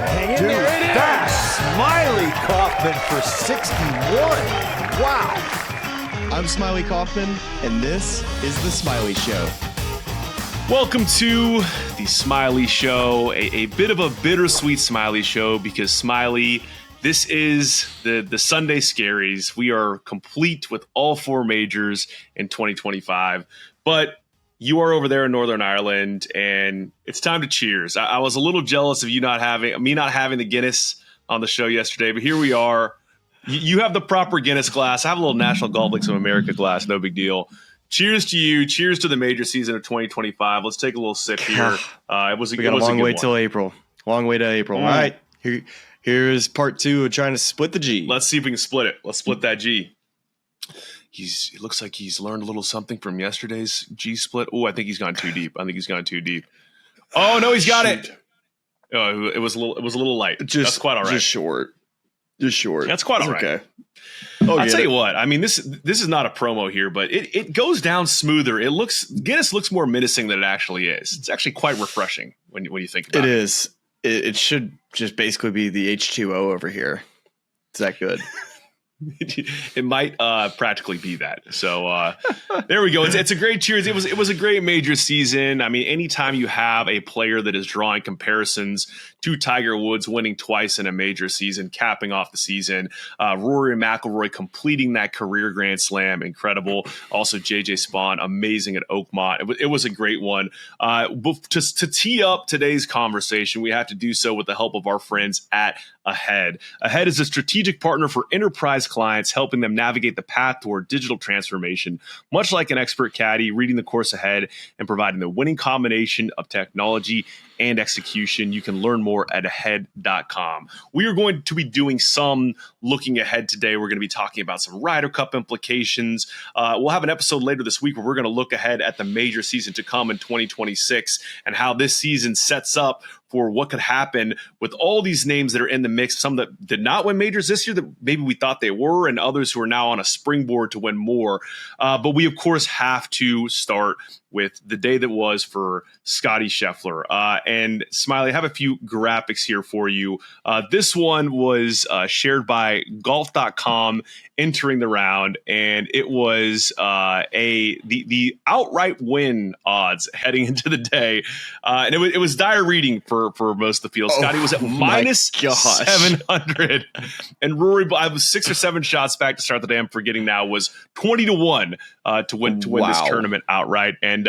Hang in there, it is! Smylie Kaufman for 61. Wow. I'm Smylie Kaufman, and this is The Smylie Show. Welcome to The Smylie Show, a bit of a bittersweet Smylie Show because Smylie, this is the Sunday Scaries. We are complete with all four majors in 2025, but you are over there in Northern Ireland, and it's time to cheers. I was a little jealous of you not having the Guinness on the show yesterday, but here we are. You have the proper Guinness glass. I have a little National Golf Leagues of America glass. No big deal. Cheers to you. Cheers to the major season of 2025. Let's take a little sip here. We got a long way till April. Long way to April. All right. Here's part two of trying to split the G. Let's see if we can split it. Let's split that G. It looks like he's learned a little something from yesterday's G split. Oh, I think he's gone too deep. Oh no, he's got it. Oh, it was a little light. That's quite all right. Just short. That's quite all right. Okay. I'll tell you what. I mean, this is not a promo here, but it goes down smoother. Guinness looks more menacing than it actually is. It's actually quite refreshing when you think about it. It is. It should just basically be the H2O over here. Is that good? It might practically be that. So there we go. It's a great cheers. It was a great major season. I mean, anytime you have a player that is drawing comparisons to Tiger Woods winning twice in a major season, capping off the season, Rory McIlroy completing that career Grand Slam, incredible. Also, JJ Spaun, amazing at Oakmont. It was a great one. Just to tee up today's conversation, we have to do so with the help of our friends at Ahead. Ahead is a strategic partner for enterprise clients, helping them navigate the path toward digital transformation. Much like an expert caddy, reading the course ahead and providing the winning combination of technology and execution. You can learn more at ahead.com. We are going to be doing some looking ahead today. We're going to be talking about some Ryder Cup implications. We'll have an episode later this week where we're going to look ahead at the major season to come in 2026 and how this season sets up for what could happen with all these names that are in the mix, some that did not win majors this year that maybe we thought they were, and others who are now on a springboard to win more. But we, of course, have to start with the day that was for Scottie Scheffler. And Smylie, I have a few graphics here for you. This one was shared by golf.com entering the round, and it was the outright win odds heading into the day. And it was dire reading for most of the field. Scottie was at minus 700, and Rory, I was 6 or 7 shots back to start the day. I'm forgetting now, was 20-1 to win this tournament outright. And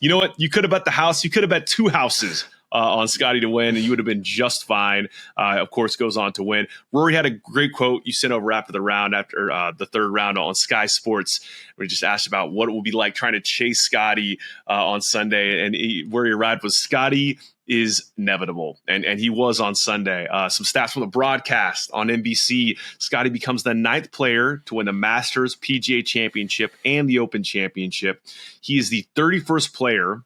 you know what? You could have bet the house. You could have bet 2 houses on Scottie to win, and you would have been just fine. Of course, goes on to win. Rory had a great quote you sent over after the round, after the third round on Sky Sports. We just asked about what it would be like trying to chase Scottie on Sunday, and where he arrived was Scottie is inevitable, and he was on Sunday. Some stats from the broadcast on NBC. Scottie becomes the 9th player to win the Masters, PGA Championship, and the Open Championship. He is the 31st player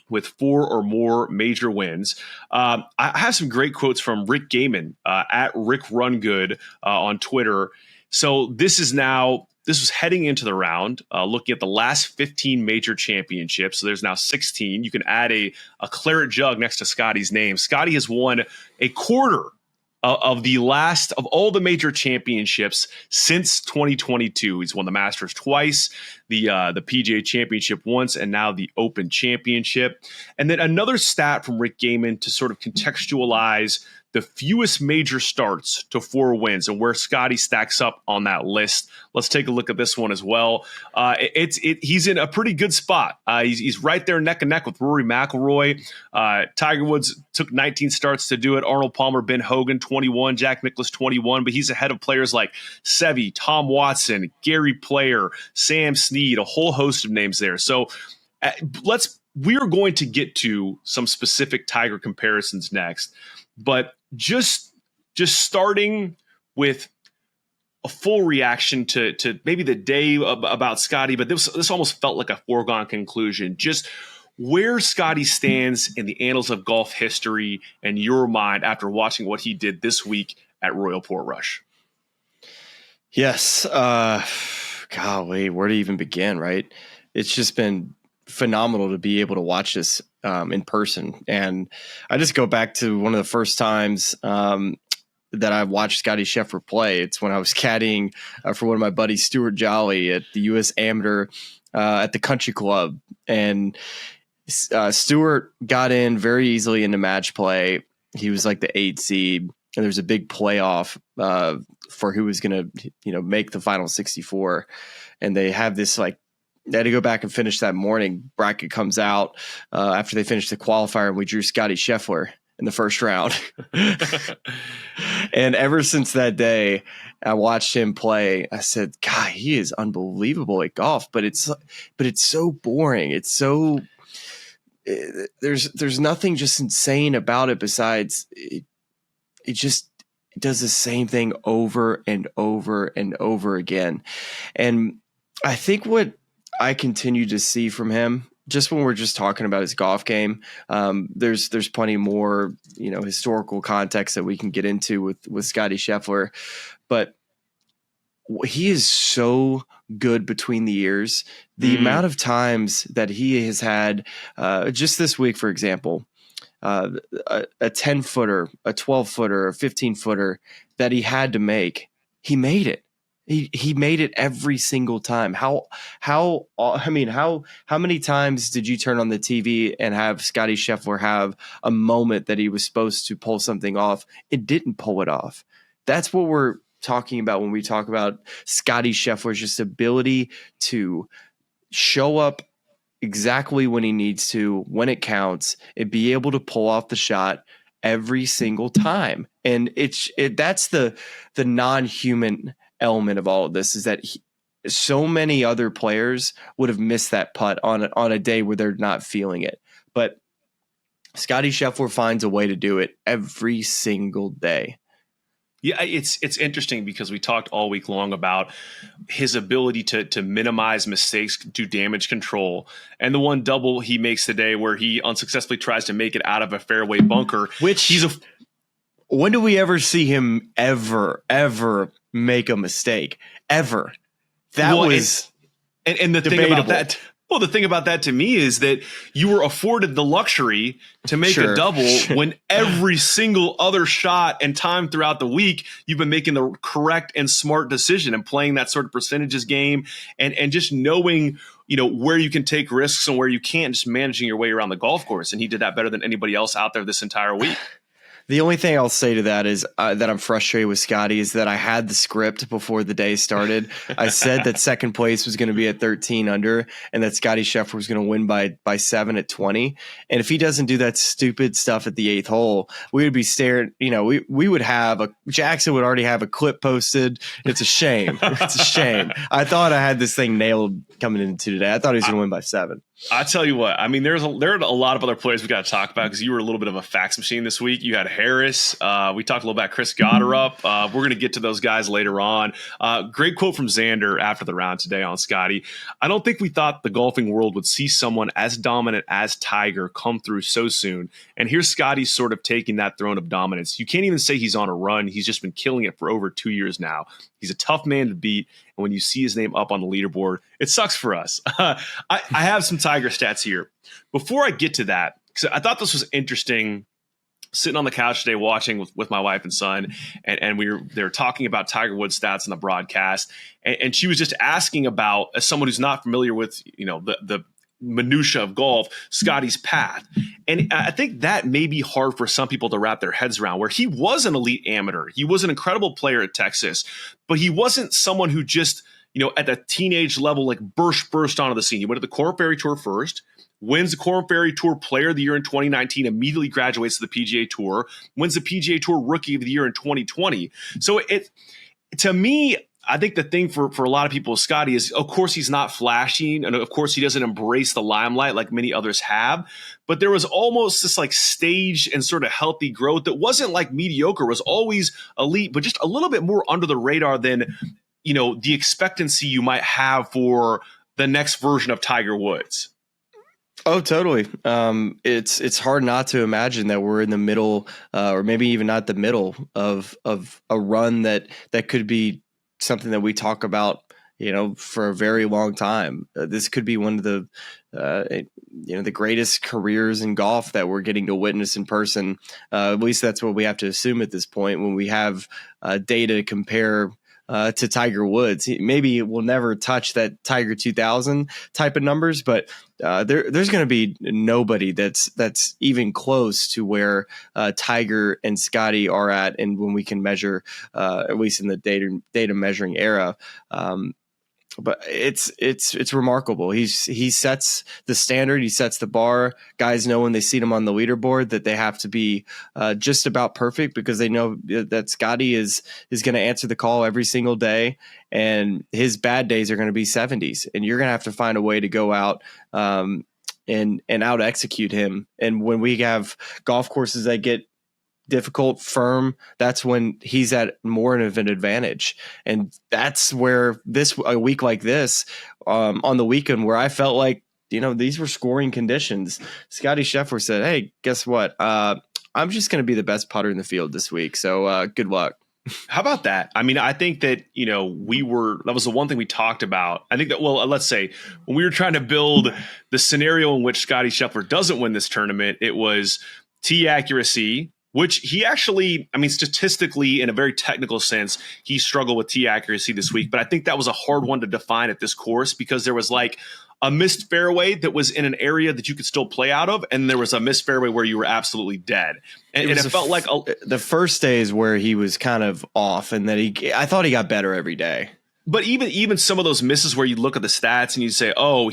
with 4 or more major wins. I have some great quotes from Rick Gehman at Rick Rungood on Twitter. So this was heading into the round, looking at the last 15 major championships. So there's now 16. You can add a claret jug next to Scottie's name. Scottie has won a quarter of all the major championships since 2022. He's won the Masters twice, the PGA Championship once, and now the Open Championship. And then another stat from Rick Gehman to sort of contextualize the fewest major starts to 4 wins and where Scottie stacks up on that list. Let's take a look at this one as well. He's in a pretty good spot. He's right there neck and neck with Rory McIlroy. Tiger Woods took 19 starts to do it. Arnold Palmer, Ben Hogan, 21. Jack Nicklaus, 21. But he's ahead of players like Seve, Tom Watson, Gary Player, Sam Snead, a whole host of names there. So we are going to get to some specific Tiger comparisons next. But just starting with a full reaction to maybe the day about Scottie, but this almost felt like a foregone conclusion. Just where Scottie stands in the annals of golf history and your mind after watching what he did this week at Royal Portrush. Yes. Golly, where to even begin, right? It's just been phenomenal to be able to watch this in person. And I just go back to one of the first times that I watched Scottie Scheffler play. It's when I was caddying for one of my buddies, Stuart Jolly, at the U.S. Amateur at the Country Club. And Stuart got in very easily into match play. He was like the 8 seed, and there was a big playoff for who was going to, make the final 64. And they have this they had to go back and finish that morning. Bracket comes out after they finished the qualifier, and we drew Scottie Scheffler in the first round. And ever since that day, I watched him play. I said, God, he is unbelievable at golf, but it's so boring. It's so there's nothing just insane about it besides it just does the same thing over and over and over again. And I think what I continue to see from him, just when we're just talking about his golf game, there's plenty more, historical context that we can get into with Scottie Scheffler, but he is so good between the ears. The amount of times that he has had, just this week, for example, a 10-footer, a 12-footer, a 15-footer that he had to make, he made it. He made it every single time. How many times did you turn on the TV and have Scottie Scheffler have a moment that he was supposed to pull something off? It didn't pull it off. That's what we're talking about when we talk about Scottie Scheffler's just ability to show up exactly when he needs to, when it counts, and be able to pull off the shot every single time. And that's the non-human element of all of this, is that so many other players would have missed that putt on a day where they're not feeling it. But Scottie Scheffler finds a way to do it every single day. Yeah, it's interesting because we talked all week long about his ability to minimize mistakes, do damage control, and the one double he makes today where he unsuccessfully tries to make it out of a fairway bunker. Which when do we ever see him ever make a mistake? Ever? That was and the debatable. thing about that. Well, the thing about that to me is that you were afforded the luxury to make a double when every single other shot and time throughout the week, you've been making the correct and smart decision and playing that sort of percentages game and just knowing, where you can take risks and where you can't, just managing your way around the golf course. And he did that better than anybody else out there this entire week. The only thing I'll say to that is that I'm frustrated with Scottie is that I had the script before the day started. I said that second place was going to be at 13 under and that Scottie Scheffler was going to win by 7 at 20. And if he doesn't do that stupid stuff at the 8th hole, we would be staring, we would have Jackson would already have a clip posted. It's a shame. It's a shame. I thought I had this thing nailed coming into today. I thought he was going to win by 7. I tell you what, I mean, there are a lot of other players we got to talk about because you were a little bit of a fax machine this week. You had Harris. We talked a little about Chris Gotterup. We're going to get to those guys later on. Great quote from Xander after the round today on Scottie. I don't think we thought the golfing world would see someone as dominant as Tiger come through so soon. And here's Scottie sort of taking that throne of dominance. You can't even say he's on a run. He's just been killing it for over 2 years now. He's a tough man to beat. And when you see his name up on the leaderboard, it sucks for us. I have some Tiger stats here. Before I get to that, because I thought this was interesting, sitting on the couch today watching with my wife and son, and they were talking about Tiger Woods stats in the broadcast. And she was just asking about, as someone who's not familiar with, the minutia of golf, Scottie's path. And I think that may be hard for some people to wrap their heads around, where he was an elite amateur. He was an incredible player at Texas, but he wasn't someone who just, at the teenage level, like burst onto the scene. He went to the Corn Ferry Tour first, wins the Corn Ferry Tour Player of the Year in 2019, immediately graduates to the PGA Tour, wins the PGA Tour Rookie of the Year in 2020. So to me, I think the thing for a lot of people with Scottie is, of course, he's not flashy, and of course, he doesn't embrace the limelight like many others have. But there was almost this like stage and sort of healthy growth that wasn't like mediocre, was always elite, but just a little bit more under the radar than, the expectancy you might have for the next version of Tiger Woods. Oh, totally. It's hard not to imagine that we're in the middle, or maybe even not the middle of a run that could be something that we talk about, for a very long time. This could be one of the, the greatest careers in golf that we're getting to witness in person. At least that's what we have to assume at this point when we have data to compare to Tiger Woods. Maybe we'll never touch that Tiger 2000 type of numbers, but there's going to be nobody that's even close to where Tiger and Scottie are at, and when we can measure, at least in the data measuring era. But it's remarkable. He sets the standard. He sets the bar. Guys know when they see him on the leaderboard that they have to be just about perfect, because they know that Scottie is going to answer the call every single day, and his bad days are going to be 70s, and you're going to have to find a way to go out and out execute him. And when we have golf courses that get difficult, firm, that's when he's at more of an advantage. And that's where a week like this, on the weekend, where I felt like, these were scoring conditions, Scottie Scheffler said, hey, guess what? I'm just going to be the best putter in the field this week. So good luck. How about that? I mean, I think that, that was the one thing we talked about. I think that, let's say when we were trying to build the scenario in which Scottie Scheffler doesn't win this tournament, it was tee accuracy, which he actually, statistically, in a very technical sense, he struggled with tee accuracy this week. But I think that was a hard one to define at this course, because there was like a missed fairway that was in an area that you could still play out of, and there was a missed fairway where you were absolutely dead. And it felt like the first days where he was kind of off, and I thought he got better every day. But even some of those misses where you look at the stats and you say, oh,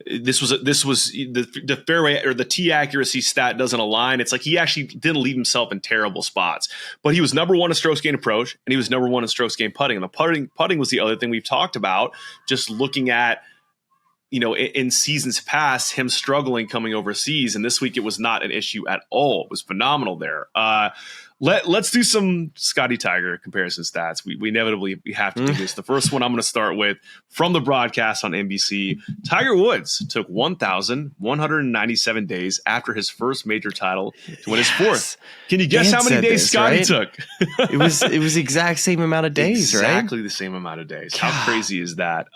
this was the fairway or the tee accuracy stat doesn't align. It's like he actually didn't leave himself in terrible spots, but he was number one in strokes gained approach, and he was number one in strokes gained putting. And the putting was the other thing we've talked about, just looking at, in seasons past, him struggling coming overseas. And this week it was not an issue at all. It was phenomenal there. Let's do some Scottie Tiger comparison stats. We inevitably have to do this. The first one I'm going to start with from the broadcast on NBC. Tiger Woods took 1,197 days after his first major title to win his fourth. Can you guess how many days Scottie took? It was the exact same amount of days, right? Exactly the same amount of days. God. How crazy is that?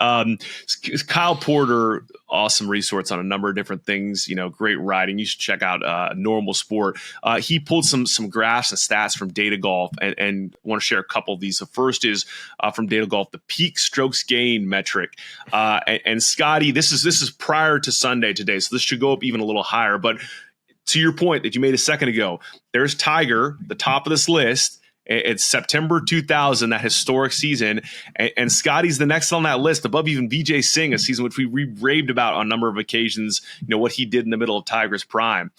Kyle Porter, awesome resource on a number of different things. Great writing. You should check out Normal Sport. He pulled some graphs and stats from Data Golf, and want to share a couple of these. The first is from Data Golf, the peak strokes gain metric. And Scottie, this is prior to Sunday today, so this should go up even a little higher. But to your point that you made a second ago, there's Tiger, the top of this list. It's September 2000, that historic season, and Scottie's the next on that list, above even Vijay Singh, a season which we raved about on a number of occasions. What he did in the middle of Tiger's prime.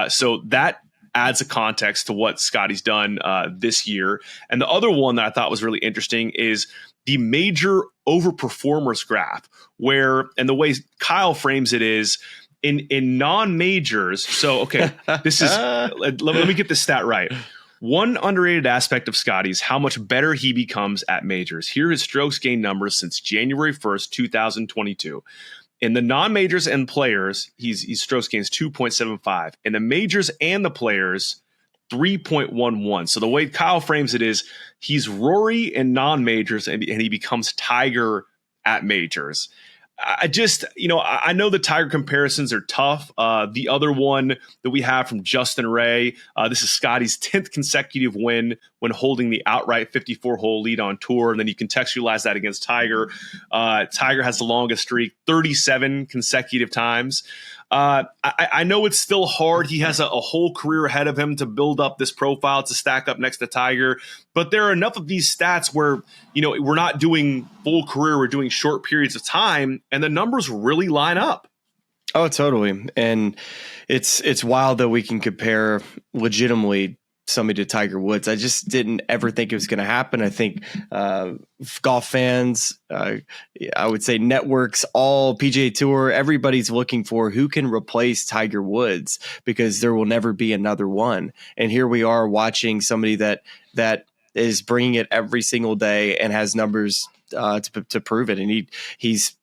So that adds a context to what Scottie's done this year. And the other one that I thought was really interesting is the major overperformers graph, where, and the way Kyle frames it is, in non-majors. So, okay, this is, let me get this stat right. One underrated aspect of Scottie is how much better he becomes at majors. Here are his strokes gained numbers since January 1st, 2022. In the non-majors and players, he's strokes gains 2.75. In the majors and the players, 3.11. So the way Kyle frames it is he's Rory in non-majors, and he becomes Tiger at majors. I just, I know the Tiger comparisons are tough. The other one that we have from Justin Ray, this is Scottie's 10th consecutive win when holding the outright 54-hole lead on tour. And then you contextualize that against Tiger. Tiger has the longest streak, 37 consecutive times. I know it's still hard. He has a whole career ahead of him to build up this profile to stack up next to Tiger. But there are enough of these stats where, we're not doing full career, we're doing short periods of time, and the numbers really line up. Oh, totally. And it's wild that we can compare legitimately somebody to Tiger Woods. I just didn't ever think it was going to happen. I think golf fans, I would say networks, all PGA Tour, everybody's looking for who can replace Tiger Woods, because there will never be another one. And here we are watching somebody that is bringing it every single day and has numbers to prove it. And he's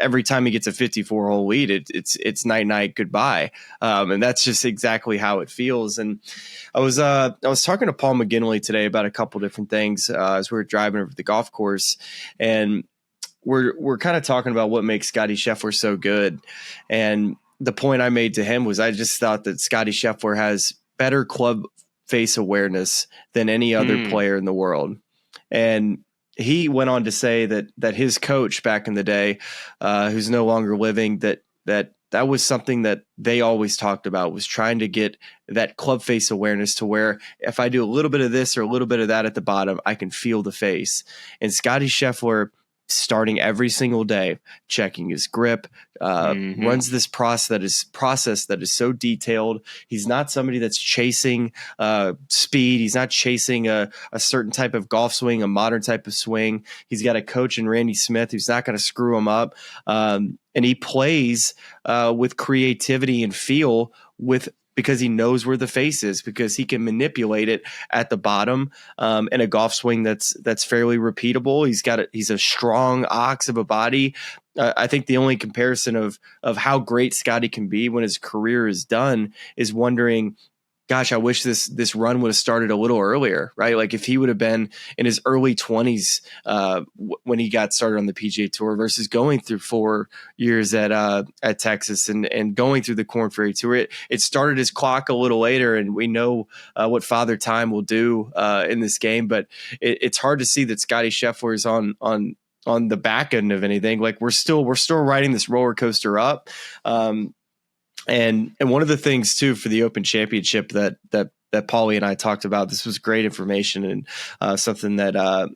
every time he gets a 54-hole lead, it's night goodbye. And that's just exactly how it feels. And I was talking to Paul McGinley today about a couple different things as we were driving over the golf course, and we're kind of talking about what makes Scottie Scheffler so good. And the point I made to him was I just thought that Scottie Scheffler has better club face awareness than any other player in the world. And he went on to say that his coach back in the day, who's no longer living, that was something that they always talked about, was trying to get that club face awareness to where if I do a little bit of this or a little bit of that at the bottom, I can feel the face. And Scottie Scheffler, starting every single day, checking his grip, runs this process that is so detailed. He's not somebody that's chasing speed. He's not chasing a certain type of golf swing, a modern type of swing. He's got a coach in Randy Smith who's not going to screw him up. And he plays with creativity and feel because he knows where the face is, because he can manipulate it at the bottom in a golf swing that's fairly repeatable. He's a strong ox of a body. I think the only comparison of how great Scottie can be when his career is done is wondering, gosh, I wish this run would have started a little earlier, right? Like if he would have been in his early 20s when he got started on the PGA Tour versus going through 4 years at Texas and going through the Korn Ferry Tour. It started his clock a little later, and we know what Father Time will do in this game, but it's hard to see that Scottie Scheffler is on the back end of anything. Like we're still riding this roller coaster up. And one of the things too for the Open Championship that Paulie and I talked about, this was great information and something that I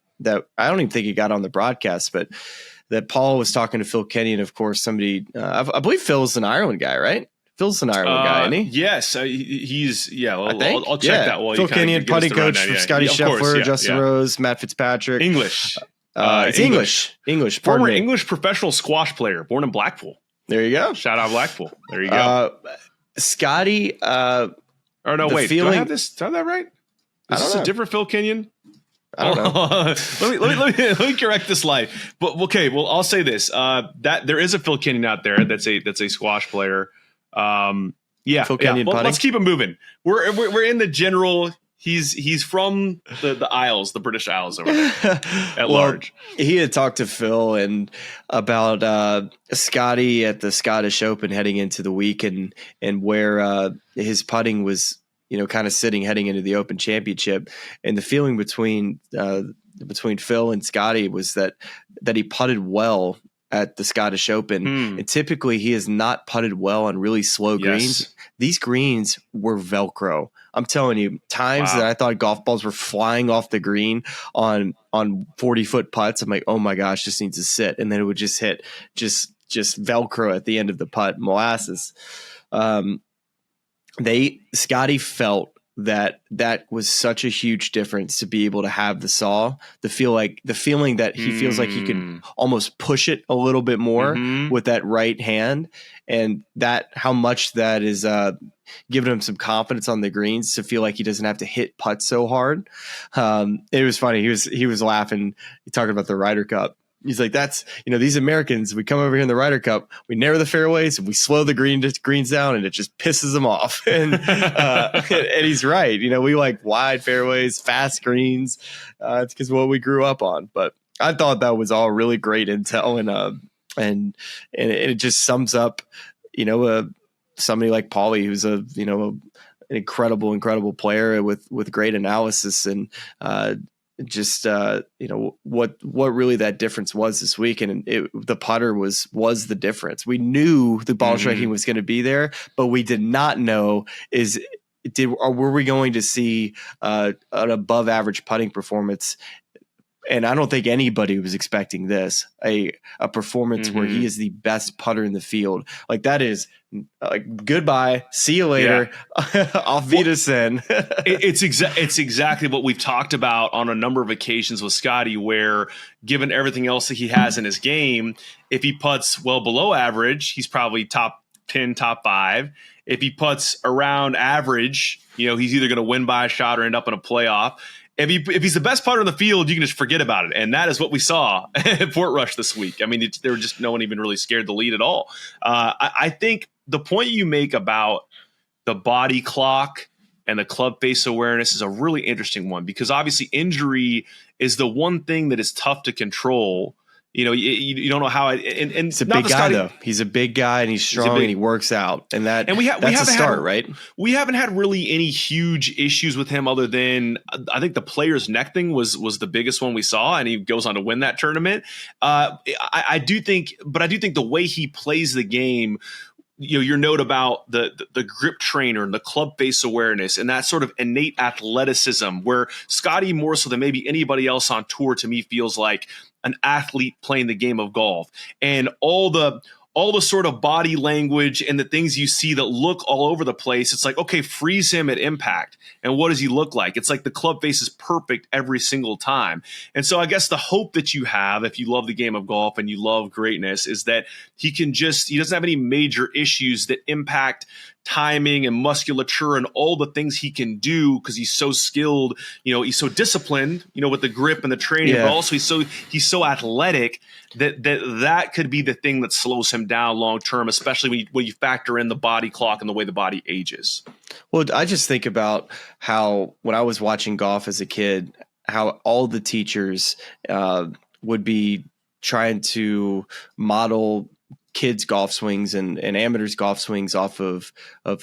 don't even think he got on the broadcast, but that Paul was talking to Phil Kenyon, of course, somebody I believe Phil's an Ireland guy, right? Phil's an Ireland guy, isn't he? Yes, he's. Yeah, I'll check that. While Phil Kenyon, putting coach for Scottie Scheffler, Justin Rose, Matt Fitzpatrick. English. It's English. Former English professional squash player, born in Blackpool. There you go. Shout out Blackpool. There you go. Scottie. Or no, wait. Do I have this? Do I have that right? Is this a different Phil Kenyon? I don't know. let me correct this lie. But okay, well, I'll say this: that there is a Phil Kenyon out there that's a squash player. Phil Kenyon. Well, let's keep it moving. We're in the general. He's from the Isles, the British Isles over there at large. He had talked to Phil and about Scottie at the Scottish Open heading into the week and where his putting was, kind of sitting heading into the Open Championship. And the feeling between Phil and Scottie was that he putted well at the Scottish Open. And typically he has not putted well on really slow greens. Yes. These greens were Velcro. I'm telling you, times that I thought golf balls were flying off the green on 40-foot putts. I'm like, oh my gosh, this needs to sit. And then it would just hit just Velcro at the end of the putt, molasses. Scottie felt that was such a huge difference to be able to have the saw, the feeling that he feels like he can almost push it a little bit more with that right hand, and that how much that is giving him some confidence on the greens to feel like he doesn't have to hit putts so hard. It was funny. He was laughing. He talking about the Ryder Cup. He's like, that's, these Americans, we come over here in the Ryder Cup, we narrow the fairways and we slow the greens down and it just pisses them off. And he's right. We like wide fairways, fast greens. It's because what we grew up on. But I thought that was all really great intel, and it just sums up, somebody like Paulie, who's an incredible player with great analysis and what really that difference was this week. And the putter was the difference. We knew the ball striking was going to be there, but we did not know were we going to see an above average putting performance. And I don't think anybody was expecting this, a performance where he is the best putter in the field. Like that is like, goodbye, see you later. Yeah. Auf Wiedersehen. It's exactly what we've talked about on a number of occasions with Scottie, where given everything else that he has in his game, if he putts well below average, he's probably top 10, top 5. If he putts around average, he's either going to win by a shot or end up in a playoff. if he's the best putter in the field, you can just forget about it. And that is what we saw at Portrush this week. I mean, there were just no one even really scared to lead at all. I think the point you make about the body clock and the club face awareness is a really interesting one, because obviously injury is the one thing that is tough to control. You know, you don't know how it. And it's a big guy, though. He's a big guy, and he's strong, and he works out, and that's a start, right? We haven't had really any huge issues with him, other than I think the player's neck thing was the biggest one we saw, and he goes on to win that tournament. I do think the way he plays the game. You know, your note about the grip trainer and the club face awareness and that sort of innate athleticism, where Scottie, more so than maybe anybody else on tour, to me feels like an athlete playing the game of golf, and all the sort of body language and the things you see that look all over the place. It's like, okay, freeze him at impact. And what does he look like? It's like the club face is perfect every single time. And so I guess the hope that you have, if you love the game of golf and you love greatness, is that he doesn't have any major issues that impact timing and musculature and all the things he can do, because he's so skilled. You know, he's so disciplined, you know, with the grip and the training, but also he's so athletic that could be the thing that slows him down long term, especially when you factor in the body clock and the way the body ages. Well, I just think about how when I was watching golf as a kid, how all the teachers would be trying to model kids' golf swings and amateurs' golf swings off of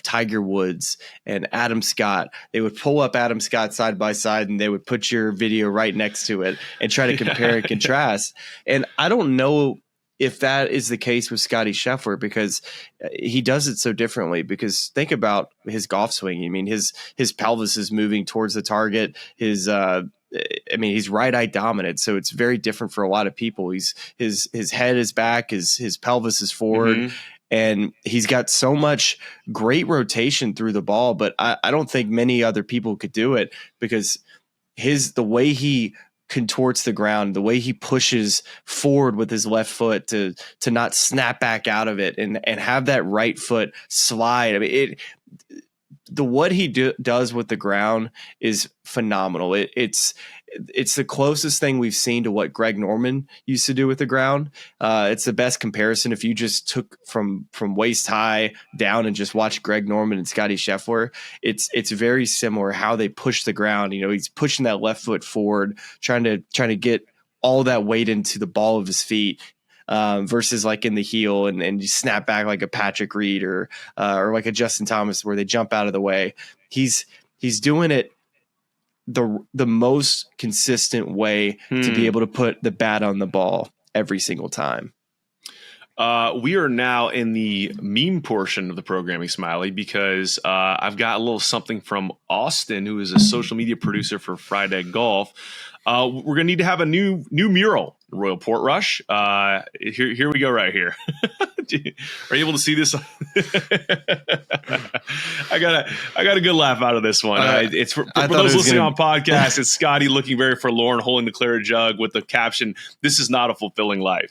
Tiger Woods and Adam Scott. They would pull up Adam Scott side by side, and they would put your video right next to it and try to compare and contrast. And I don't know if that is the case with Scottie Scheffler, because he does it so differently. Because think about his golf swing. I mean, his pelvis is moving towards the target. He's right eye dominant, so it's very different for a lot of people. His head is back, his pelvis is forward, and he's got so much great rotation through the ball. But I don't think many other people could do it, because the way he contorts the ground, the way he pushes forward with his left foot to not snap back out of it and have that right foot slide. I mean, what he does with the ground is phenomenal. It's the closest thing we've seen to what Greg Norman used to do with the ground. It's the best comparison. If you just took from waist high down and just watch Greg Norman and Scottie Scheffler, it's very similar how they push the ground. You know, he's pushing that left foot forward, trying to get all that weight into the ball of his feet. Versus like in the heel and you snap back like a Patrick Reed or like a Justin Thomas, where they jump out of the way. He's doing it the most consistent way to be able to put the bat on the ball every single time. We are now in the meme portion of the programming, Smylie, because I've got a little something from Austin, who is a social media producer for Friday Golf. We're going to need to have a new mural, Royal Portrush. Here we go right here. Are you able to see this? I got a good laugh out of this one. It's for those listening on podcast. It's Scottie looking very forlorn, holding the clear jug with the caption, "This is not a fulfilling life."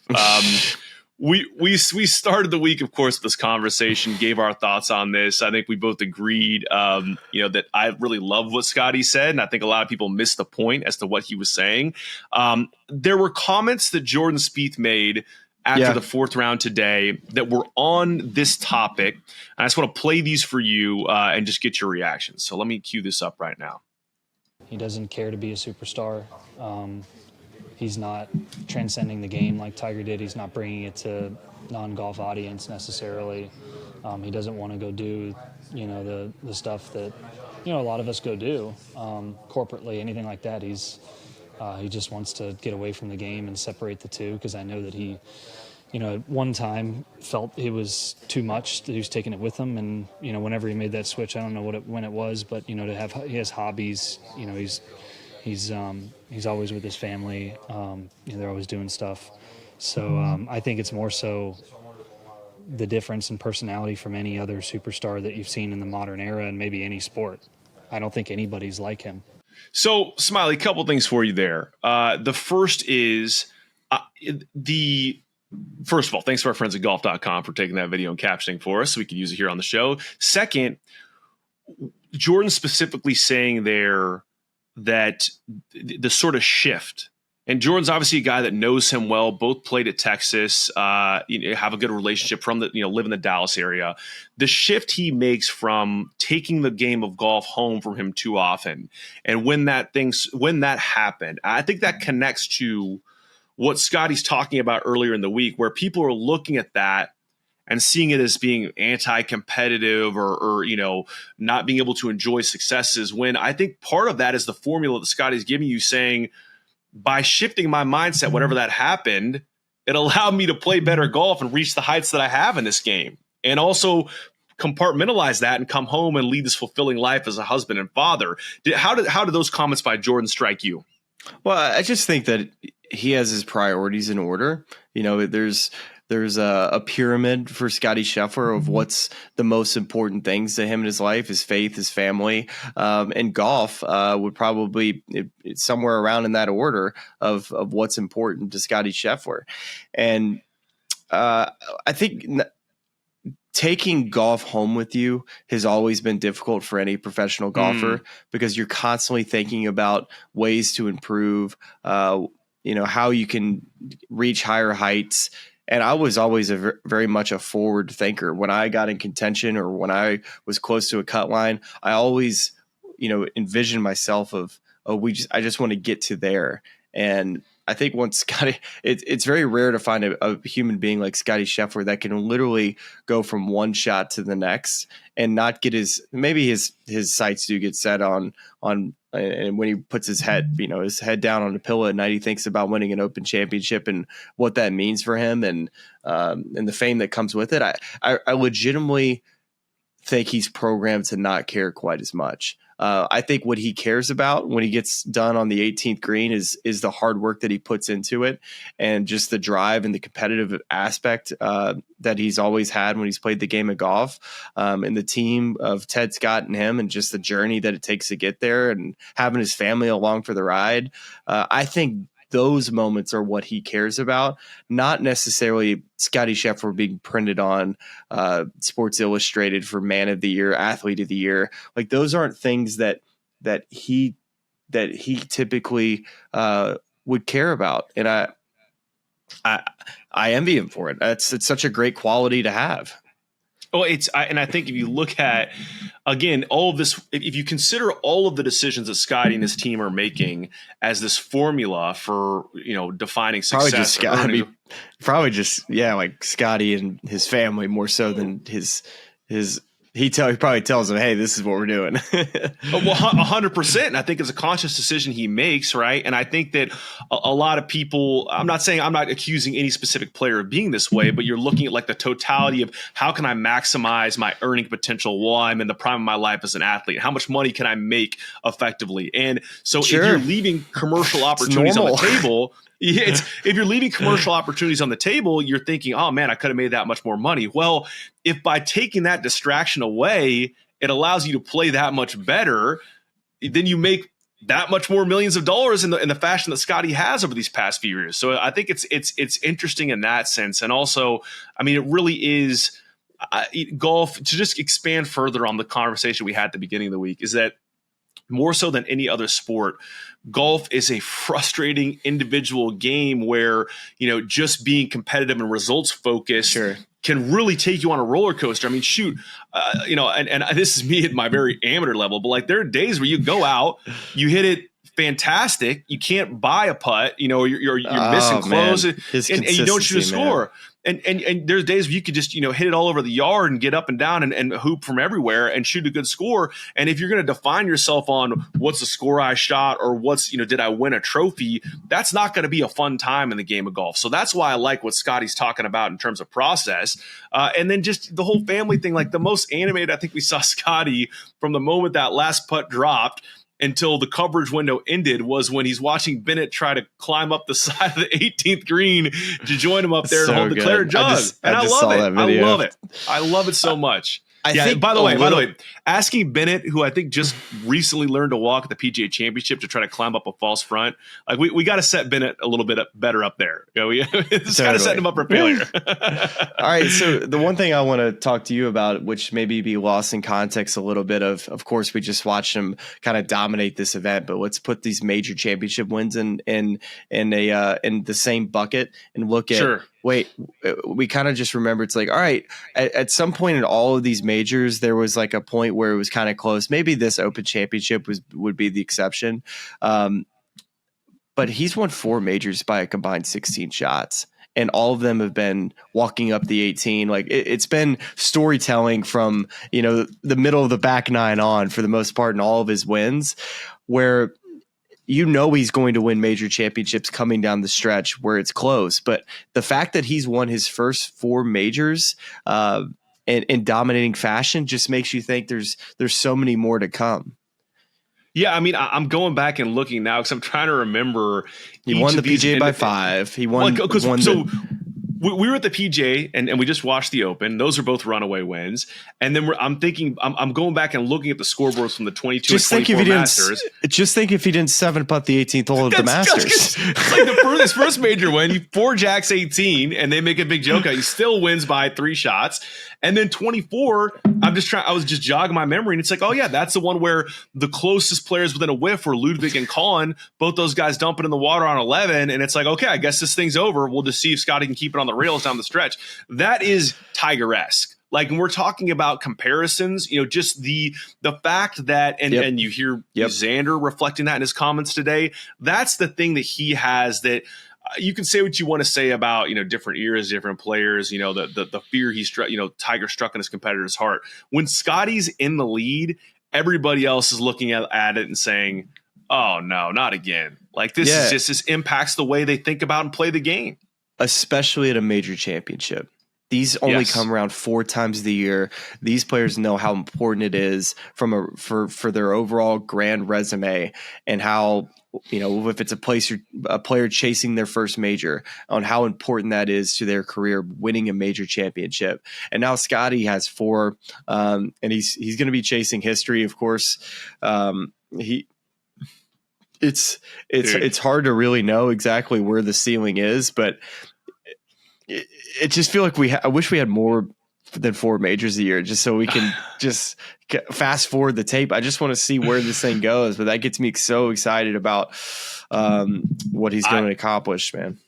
We started the week, of course, with this conversation, gave our thoughts on this. I think we both agreed, that I really love what Scottie said, and I think a lot of people missed the point as to what he was saying. There were comments that Jordan Spieth made after the fourth round today that were on this topic. And I just want to play these for you and just get your reactions. So let me cue this up right now. He doesn't care to be a superstar. He's not transcending the game like Tiger did. He's not bringing it to non-golf audience necessarily. He doesn't want to go do, the stuff that, a lot of us go do corporately, anything like that. He just wants to get away from the game and separate the two, because I know that he, at one time felt it was too much, that he was taking it with him. And, whenever he made that switch, I don't know when it was, but, he has hobbies, he's always with his family. They're always doing stuff. So I think it's more so the difference in personality from any other superstar that you've seen in the modern era and maybe any sport. I don't think anybody's like him. So, Smylie, a couple things for you there. The first is first of all, thanks to our friends at golf.com for taking that video and captioning for us so we could use it here on the show. Second, Jordan specifically saying there that the sort of shift. And Jordan's obviously a guy that knows him well. Both played at Texas, have a good relationship from live in the Dallas area. The shift he makes from taking the game of golf home from him too often, and when that happened, I think that connects to what Scottie's talking about earlier in the week, where people are looking at that and seeing it as being anti-competitive or not being able to enjoy successes. When I think part of that is the formula that Scottie's giving you, saying, by shifting my mindset whenever that happened, it allowed me to play better golf and reach the heights that I have in this game, and also compartmentalize that and come home and lead this fulfilling life as a husband and father. How did those comments by Jordan strike you? Well, I just think that he has his priorities in order. There's a pyramid for Scottie Scheffler of what's the most important things to him in his life: his faith, his family, and golf would probably it's somewhere around in that order of what's important to Scottie Scheffler. And I think taking golf home with you has always been difficult for any professional golfer because you're constantly thinking about ways to improve, how you can reach higher heights. And I was always very much a forward thinker. When I got in contention or when I was close to a cut line, I always, envisioned myself I just want to get to there. And I think once Scottie, it's very rare to find a human being like Scottie Scheffler that can literally go from one shot to the next and not get his sights do get set on and when he puts his head down on the pillow at night, he thinks about winning an Open Championship and what that means for him and the fame that comes with it. I legitimately think he's programmed to not care quite as much. I think what he cares about when he gets done on the 18th green is the hard work that he puts into it and just the drive and the competitive aspect that he's always had when he's played the game of golf, and the team of Ted Scott and him and just the journey that it takes to get there and having his family along for the ride. I think those moments are what he cares about, not necessarily Scottie Scheffler being printed on Sports Illustrated for Man of the Year, Athlete of the Year. Like those aren't things that he typically would care about. And I envy him for it. It's such a great quality to have. Well, and I think if you look at, again, all of this, if you consider all of the decisions that Scottie and his team are making as this formula for, defining success. Probably just like Scottie and his family more so than his he probably tells them, hey, this is what we're doing. Well, 100%. And I think it's a conscious decision he makes, right? And I think that a lot of people, I'm not accusing any specific player of being this way, but you're looking at like the totality of how can I maximize my earning potential while I'm in the prime of my life as an athlete? How much money can I make effectively? And so if you're leaving commercial opportunities on the table, if you're leaving commercial opportunities on the table, you're thinking, oh man, I could have made that much more money. Well, if by taking that distraction away, it allows you to play that much better, then you make that much more millions of dollars in the fashion that Scottie has over these past few years. So I think it's interesting in that sense. And also, I mean, it really is golf, to just expand further on the conversation we had at the beginning of the week, is that more so than any other sport, golf is a frustrating individual game where, just being competitive and results focused can really take you on a roller coaster. I mean, shoot, and this is me at my very amateur level, but like there are days where you go out, you hit it fantastic, you can't buy a putt, you're missing close, and you don't shoot a score. And there's days where you could just, hit it all over the yard and get up and down and hoop from everywhere and shoot a good score. And if you're going to define yourself on what's the score I shot or what's, did I win a trophy, that's not going to be a fun time in the game of golf. So that's why I like what Scottie's talking about in terms of process. And then just the whole family thing, like the most animated I think we saw Scottie from the moment that last putt dropped until the coverage window ended was when he's watching Bennett try to climb up the side of the 18th green to join him up there and hold the claret jug. I love it. I love it so much. I think by the way, asking Bennett, who I think just recently learned to walk at the PGA Championship, to try to climb up a false front, like we got to set Bennett a little bit better up there. We just got to set him up for failure. All right, so the one thing I want to talk to you about, which maybe be lost in context a little bit of course, we just watched him kind of dominate this event, but let's put these major championship wins in the same bucket and look at. Sure. Wait, we kind of just remember it's like, all right, at some point in all of these majors, there was like a point where it was kind of close. Maybe this Open Championship would be the exception. But he's won 4 majors by a combined 16 shots. And all of them have been walking up the 18. Like it's been storytelling from, the middle of the back nine on for the most part in all of his wins, where he's going to win major championships coming down the stretch where it's close. But the fact that he's won his first 4 majors in dominating fashion just makes you think there's so many more to come. Yeah, I mean, I'm going back and looking now because I'm trying to remember. He won the PGA by 5. He won. We were at the PGA and we just watched the Open. Those are both runaway wins. And then I'm going back and looking at the scoreboards from the 22 and 24 Masters. Just think if he didn't 7-putt the 18th hole of the Masters. It's like his first major win. He 4 jacks 18, and they make a big joke. He still wins by 3 shots. And then 24, I was just jogging my memory, and it's like, oh yeah, that's the one where the closest players within a whiff were Ludwig and Colin, both those guys dumping in the water on 11, and it's like, okay, I guess this thing's over. We'll just see if Scottie can keep it on the rails down the stretch. That is Tiger-esque. Like when we're talking about comparisons, just the fact that, and you hear Xander reflecting that in his comments today, that's the thing that he has that you can say what you want to say about, different eras, different players, the fear he struck, Tiger struck in his competitor's heart. When Scottie's in the lead, everybody else is looking at it and saying, oh no, not again. Like this impacts the way they think about and play the game. Especially at a major championship. These only come around 4 times a year. These players know how important it is for their overall grand resume, and how, if it's a player chasing their first major, on how important that is to their career, winning a major championship. And now Scottie has 4, and he's going to be chasing history, of course. It's hard to really know exactly where the ceiling is, but it just feel like I wish we had more than 4 majors a year, just so we can just fast forward the tape. I just want to see where this thing goes, but that gets me so excited about what he's going to accomplish, man.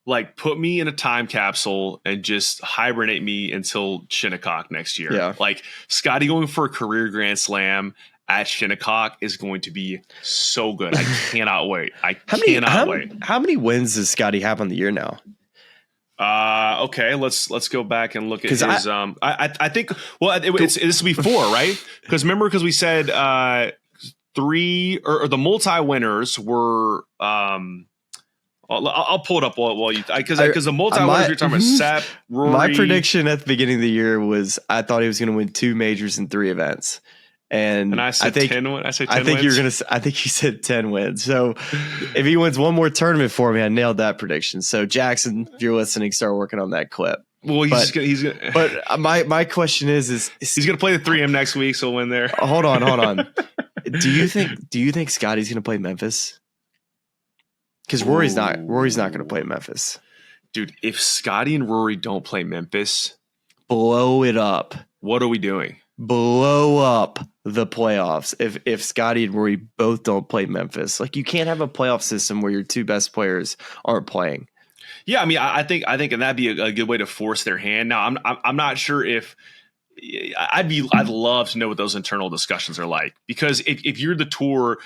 Like, put me in a time capsule and just hibernate me until Shinnecock next year. Yeah. Like, Scottie going for a career Grand Slam at Shinnecock is going to be so good. I cannot wait. Wait. How many wins does Scottie have on the year now? Okay, let's go back and look at his. I think this will be 4, right? Because we said 3 or the multi winners were. I'll pull it up while you because the multi winners you're talking about Sap, Rory. My prediction at the beginning of the year was I thought he was going to win 2 majors in 3 events. And I said 10. I said 10 wins. I think you said 10 wins. So if he wins one more tournament for me, I nailed that prediction. So Jackson, if you're listening, start working on that clip. Well, he's gonna. But my question is he's gonna play the 3M next week, so we'll win there. Hold on. Do you think Scottie's gonna play Memphis? Because Rory's not gonna play Memphis. Dude, if Scottie and Rory don't play Memphis, blow it up. What are we doing? Blow up the playoffs if Scottie and Rory both don't play Memphis. Like, you can't have a playoff system where your 2 best players aren't playing. Yeah, I mean, I think and that'd be a good way to force their hand. Now, I'm not sure if I'd love to know what those internal discussions are like, because if you're the tour,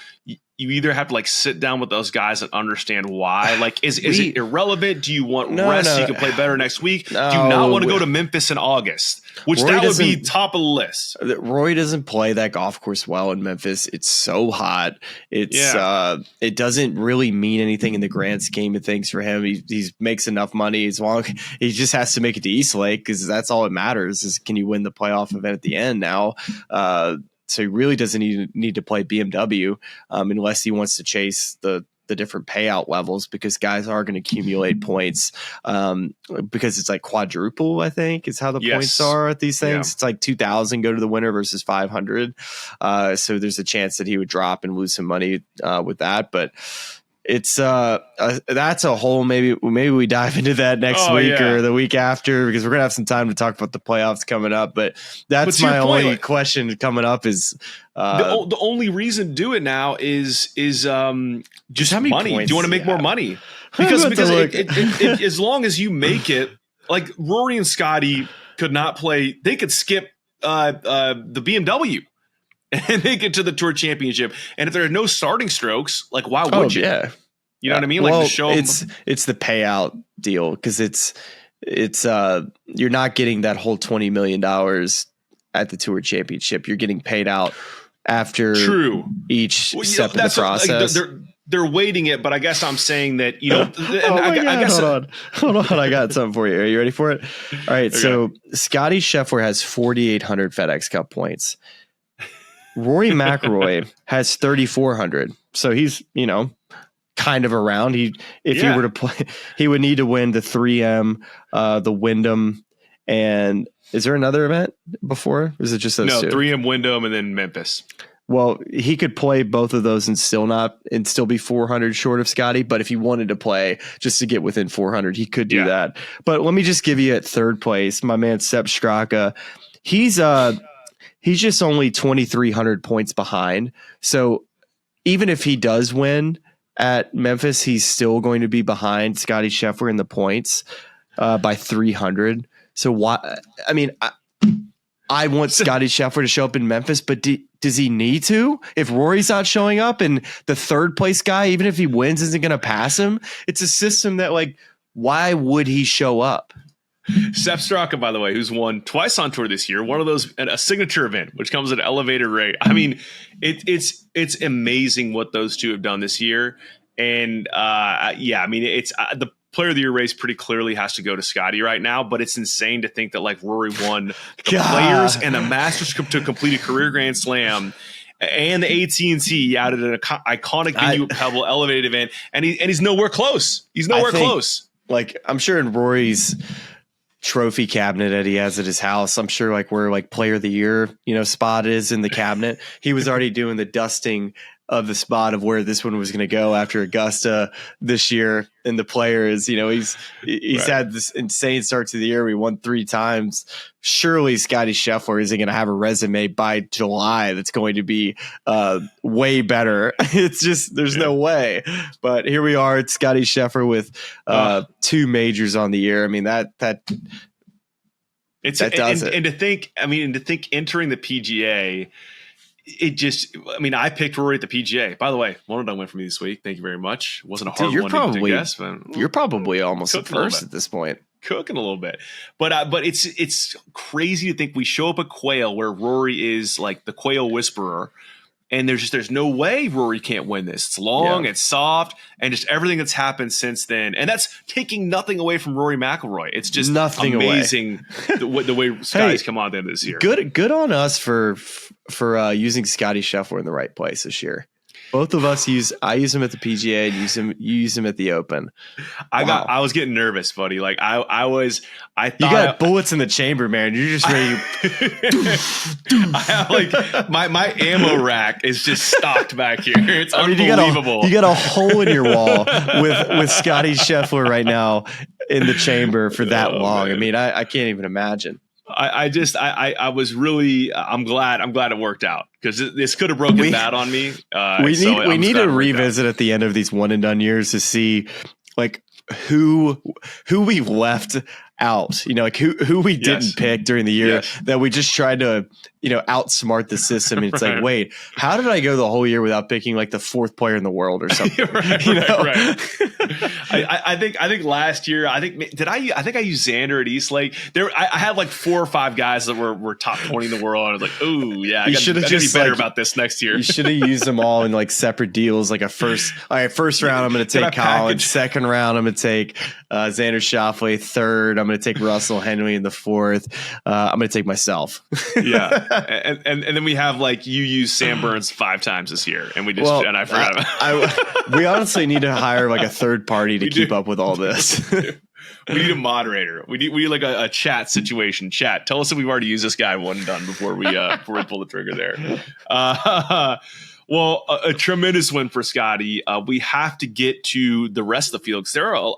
you either have to like sit down with those guys and understand why. Like, is it irrelevant? Do you want rest so you can play better next week? Do you not want to go to Memphis in August? Which Rory that would be top of the list. Rory doesn't play that golf course well in Memphis. It's so hot. It doesn't really mean anything in the grand scheme of things for him. He makes enough money as long he just has to make it to East Lake, because that's all that matters is can you win the playoff event at the end now. So he really doesn't need to play BMW unless he wants to chase the the different payout levels because guys are going to accumulate points because it's like quadruple, I think is how the points are at these things. Yeah. It's like 2,000 go to the winner versus 500. So there's a chance that he would drop and lose some money with that. But it's that's a whole maybe we dive into that next week or the week after because we're gonna have some time to talk about the playoffs coming up. But that's my only question coming up is the only reason to do it now is just how many money. Points, do you want to make more money? Because it, as long as you make it, like Rory and Scottie could not play. They could skip the BMW. And they get to the Tour Championship, and if there are no starting strokes, like why would you? Yeah, you know what I mean. Like well, to show it's the payout deal because it's you're not getting that whole $20 million at the Tour Championship. You're getting paid out after each step of the process. They're waiting it, but I guess I'm saying that Hold on, I got something for you. Are you ready for it? All right, okay. So Scottie Scheffler has 4,800 FedEx Cup points. Rory McIlroy has 3,400, so he's kind of around. He were to play, he would need to win the 3M, the Wyndham, and is there another event before? Or is it just those two? 3M, Wyndham, and then Memphis. Well, he could play both of those and still be 400 short of Scottie. But if he wanted to play just to get within 400, he could do that. But let me just give you at third place, my man Sepp Straka. He's just only 2,300 points behind. So even if he does win at Memphis, he's still going to be behind Scottie Scheffler in the points by 300. So why? I mean, I want Scottie Scheffler to show up in Memphis, but does he need to? If Rory's not showing up and the third place guy, even if he wins, isn't going to pass him, it's a system that why would he show up? Sepp Straka, by the way, who's won twice on tour this year, one of those at a signature event, which comes at an elevated rate. I mean, it's amazing what those two have done this year. And I mean, it's the player of the year race pretty clearly has to go to Scottie right now, but it's insane to think that Rory won the Players and the Masters to complete a career Grand Slam and the AT&T out at an iconic venue, Pebble elevated event, and he's nowhere close. He's nowhere close. I'm sure in Rory's trophy cabinet that he has at his house, I'm sure where player of the year spot is in the cabinet, he was already doing the dusting of the spot of where this one was going to go after Augusta this year. And the players, he's had this insane start to the year. We won 3 times. Surely Scottie Scheffler isn't going to have a resume by July that's going to be way better. It's just there's no way. But here we are. It's Scottie Scheffler with 2 majors on the year. I mean that does it. And to think entering the PGA. I picked Rory at the PGA. By the way, one don't win for me this week. Thank you very much. It wasn't a hard one to guess. But you're probably almost at first at this point. Cooking a little bit. But it's crazy to think we show up at Quail where Rory is the Quail whisperer. And there's no way Rory can't win this. It's long, it's soft, and just everything that's happened since then. And that's taking nothing away from Rory McIlroy. It's just amazing the way Scottie's come on at the end of this year. Good on us for using Scottie Scheffler in the right place this year. Both of us I use him at the PGA and you use him at the Open. I was getting nervous, buddy. I thought you got bullets in the chamber, man. You're just ready. I have my ammo rack is just stocked back here. It's unbelievable. You got a hole in your wall with Scottie Scheffler right now in the chamber for that long. Man. I mean, I can't even imagine. I was really I'm glad it worked out because this could have broken bad on me. We need to revisit at the end of these one and done years to see who we left out, who we didn't pick during the year that we just tried to, outsmart the system. And it's wait, how did I go the whole year without picking the 4th player in the world or something? Right. I think last year, I think I used Xander at Eastlake. I had 4 or 5 guys that were top 20 in the world. I was like, oh yeah, I got to be better about this next year. You should have used them all in separate deals, first round I'm going to take Collins, second round I'm going to take Xander Schauffele, third I'm going to take Russell Henley in the 4th. I'm going to take myself. Yeah. And then we have like you use Sam Burns 5 times this year, and we just and I forgot. We honestly need to hire like a third party to keep up with all this. We need a moderator. We need like a chat situation. Chat. Tell us if we've already used this guy one and done before we pull the trigger there. Well, a tremendous win for Scottie. We have to get to the rest of the field because there are,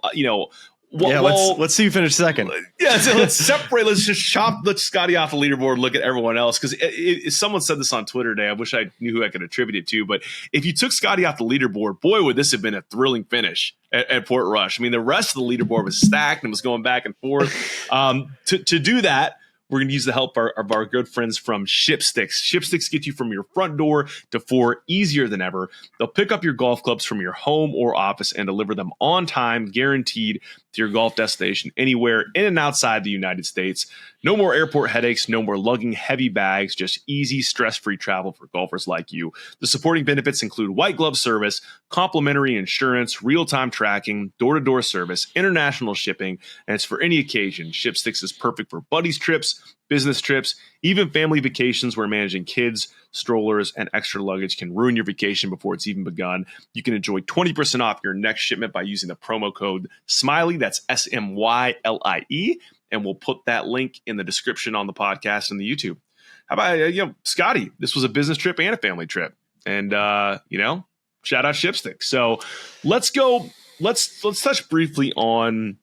let's see you finish second. Yeah, so let's separate. Let's just let Scottie off the leaderboard. Look at everyone else because someone said this on Twitter today. I wish I knew who I could attribute it to. But if you took Scottie off the leaderboard, boy, would this have been a thrilling finish at Portrush. I mean, the rest of the leaderboard was stacked and was going back and forth. To do that, we're going to use the help of our good friends from Shipsticks. Shipsticks get you from your front door to 4 easier than ever. They'll pick up your golf clubs from your home or office and deliver them on time, guaranteed to your golf destination anywhere in and outside the United States. No more airport headaches, no more lugging heavy bags, just easy, stress-free travel for golfers like you. The supporting benefits include white glove service, complimentary insurance, real-time tracking, door-to-door service, international shipping, and it's for any occasion. Shipsticks is perfect for buddies trips, business trips, even family vacations where managing kids, strollers, and extra luggage can ruin your vacation before it's even begun. You can enjoy 20% off your next shipment by using the promo code SMILEY, that's SMYLIE, and we'll put that link in the description on the podcast and the YouTube. How about, Scottie, this was a business trip and a family trip. And, shout out Shipsticks. So let's go. Let's touch briefly on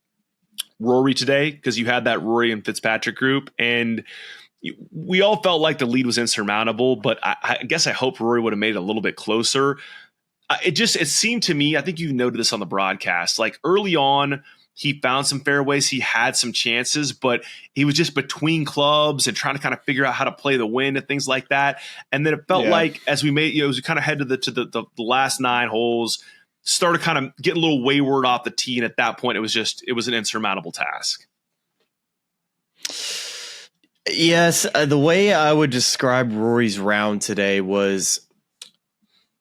Rory today because you had that Rory and Fitzpatrick group. And we all felt like the lead was insurmountable, but I guess I hope Rory would have made it a little bit closer. It seemed to me, I think you noted this on the broadcast, like early on, he found some fairways, he had some chances, but he was just between clubs and trying to kind of figure out how to play the wind and things like that. And then it felt like as we made, as we kind of head to the last 9 holes, started kind of getting a little wayward off the tee. And at that point, it was an insurmountable task. Yes, the way I would describe Rory's round today was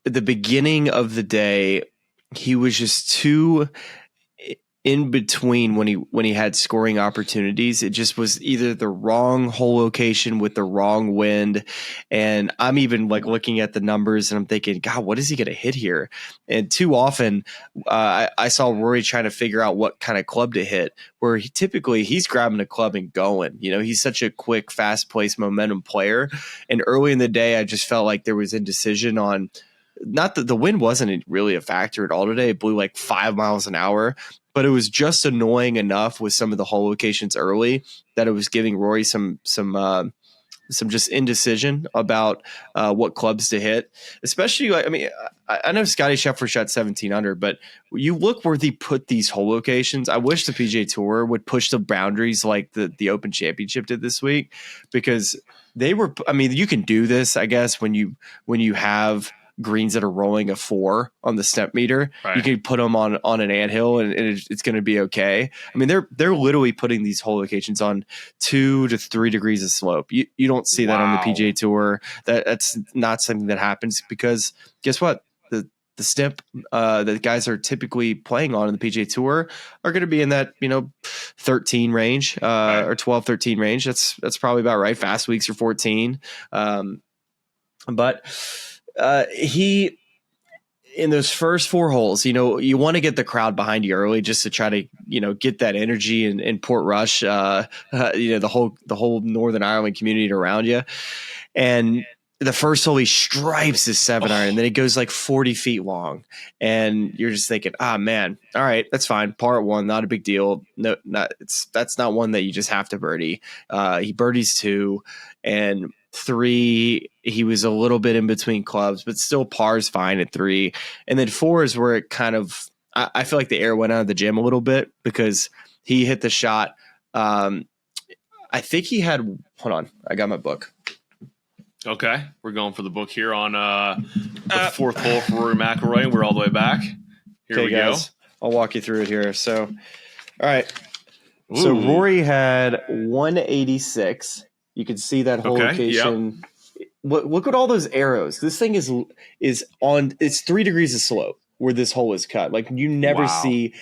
at the beginning of the day, he was just too in between when he had scoring opportunities. It just was either the wrong hole location with the wrong wind. And I'm even like looking at the numbers and I'm thinking, God, what is he going to hit here? And too often I saw Rory trying to figure out what kind of club to hit, where he's grabbing a club and going. He's such a quick, fast place momentum player. And early in the day, I just felt like there was indecision on, not that the wind wasn't really a factor at all today. It blew like 5 miles an hour, but it was just annoying enough with some of the hole locations early that it was giving Rory some just indecision about what clubs to hit. Especially, I know Scottie Scheffler shot 17 under, but you look where they put these hole locations. I wish the PGA Tour would push the boundaries like the Open Championship did this week, because they were. I mean, you can do this, I guess, when you have greens that are rolling a 4 on the step meter. Right. You can put them on an anthill and it's going to be okay. I mean, they're literally putting these hole locations on 2 to 3 degrees of slope. You don't see that on the PGA Tour. That's not something that happens, because guess what? The step that guys are typically playing on in the PGA Tour are going to be in that 13 range or 12, 13 range. That's probably about right. Fast weeks are 14, but. He, in those first 4 holes, you want to get the crowd behind you early just to try to, get that energy in Portrush, the whole Northern Ireland community around you. And the first hole, he stripes his 7-iron, and then it goes like 40 feet long. And you're just thinking, man, all right, that's fine. Par 1, not a big deal. No, that's not one that you just have to birdie. He birdies 2, and 3, he was a little bit in between clubs, but still par's fine at 3. And then 4 is where it kind of, I feel like the air went out of the gym a little bit, because he hit the shot. I think he had, hold on, I got my book. Okay, we're going for the book here on the 4th hole for Rory McIlroy, and we're all the way back. Here we go. I'll walk you through it here. So, all right. Ooh. So Rory had 186. You can see that whole location. Yep. Look at all those arrows. This thing is on. It's 3 degrees of slope where this hole is cut. Like, you never see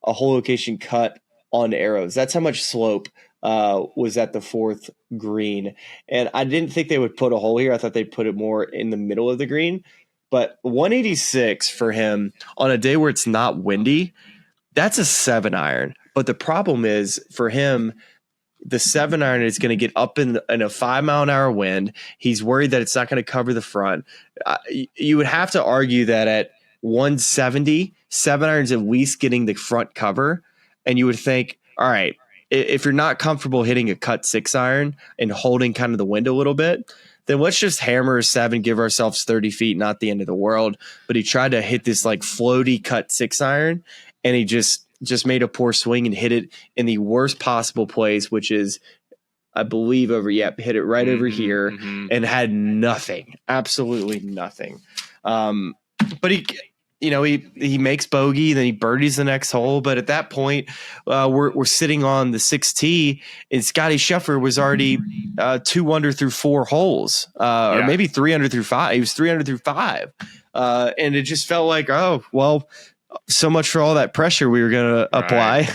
a hole location cut on arrows. That's how much slope was at the fourth green. And I didn't think they would put a hole here. I thought they'd put it more in the middle of the green. But 186 for him on a day where it's not windy, that's a 7-iron. But the problem is for him, the 7-iron is going to get up in a 5-mile-an-hour wind. He's worried that it's not going to cover the front. You would have to argue that at 170, 7-iron's at least getting the front cover. And you would think, all right, if you're not comfortable hitting a cut 6-iron and holding kind of the wind a little bit, then let's just hammer a 7, give ourselves 30 feet, not the end of the world. But he tried to hit this like floaty cut 6-iron, and he just made a poor swing and hit it in the worst possible place, which is, I believe, hit it right over here, and had nothing, absolutely nothing. But he makes bogey, then he birdies the next hole. But at that point, we're sitting on the 6th tee, and Scottie Scheffler was already 2 under through 4 holes, or maybe 3 under through 5. He was 3 under through 5, and it just felt like, oh well, so much for all that pressure we were going to apply.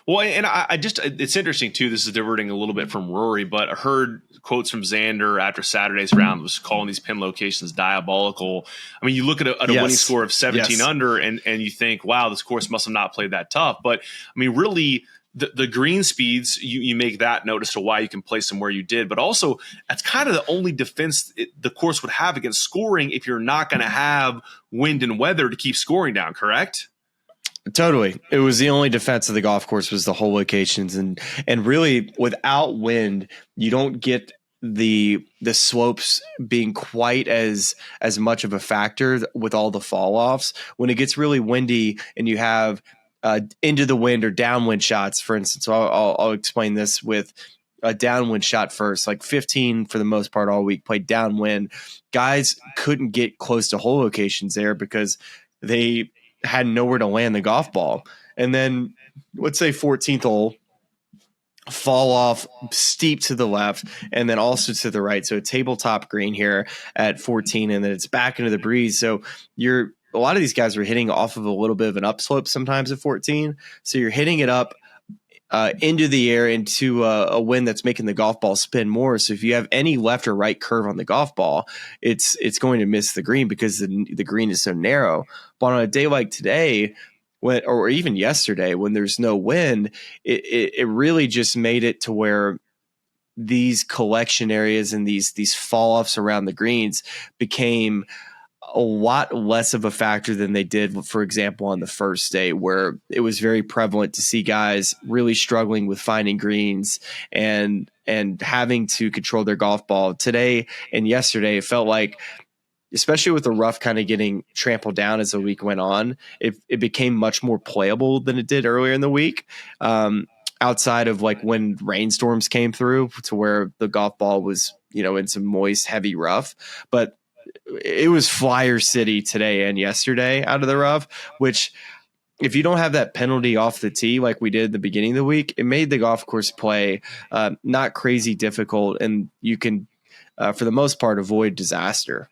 Well, and it's interesting too. This is diverting a little bit from Rory, but I heard quotes from Xander after Saturday's round was calling these pin locations diabolical. I mean, you look at a winning score of 17 under and you think, wow, this course must have not played that tough. But I mean, really, the green speeds, you make that note as to why you can place them where you did. But also, that's kind of the only defense the course would have against scoring if you're not going to have wind and weather to keep scoring down, correct? Totally. It was the only defense of the golf course was the hole locations. And really, without wind, you don't get the slopes being quite as much of a factor with all the fall offs. When it gets really windy and you have into the wind or downwind shots, for instance. So I'll explain this with a downwind shot first. Like 15 for the most part all week played downwind. Guys couldn't get close to hole locations there because they had nowhere to land the golf ball. And then let's say 14th hole, fall off steep to the left and then also to the right. So a tabletop green here at 14, and then it's back into the breeze. So a lot of these guys were hitting off of a little bit of an upslope sometimes at 14. So you're hitting it up into the air into a wind that's making the golf ball spin more. So if you have any left or right curve on the golf ball, it's going to miss the green because the green is so narrow. But on a day like today, or even yesterday, when there's no wind, it really just made it to where these collection areas and these fall offs around the greens became a lot less of a factor than they did, for example, on the first day, where it was very prevalent to see guys really struggling with finding greens and having to control their golf ball. Today and yesterday, it felt like, especially with the rough kind of getting trampled down as the week went on, it became much more playable than it did earlier in the week. Outside of like when rainstorms came through to where the golf ball was, in some moist, heavy rough, but it was Flyer City today and yesterday out of the rough, which if you don't have that penalty off the tee like we did at the beginning of the week, it made the golf course play not crazy difficult, and you can, for the most part, avoid disaster.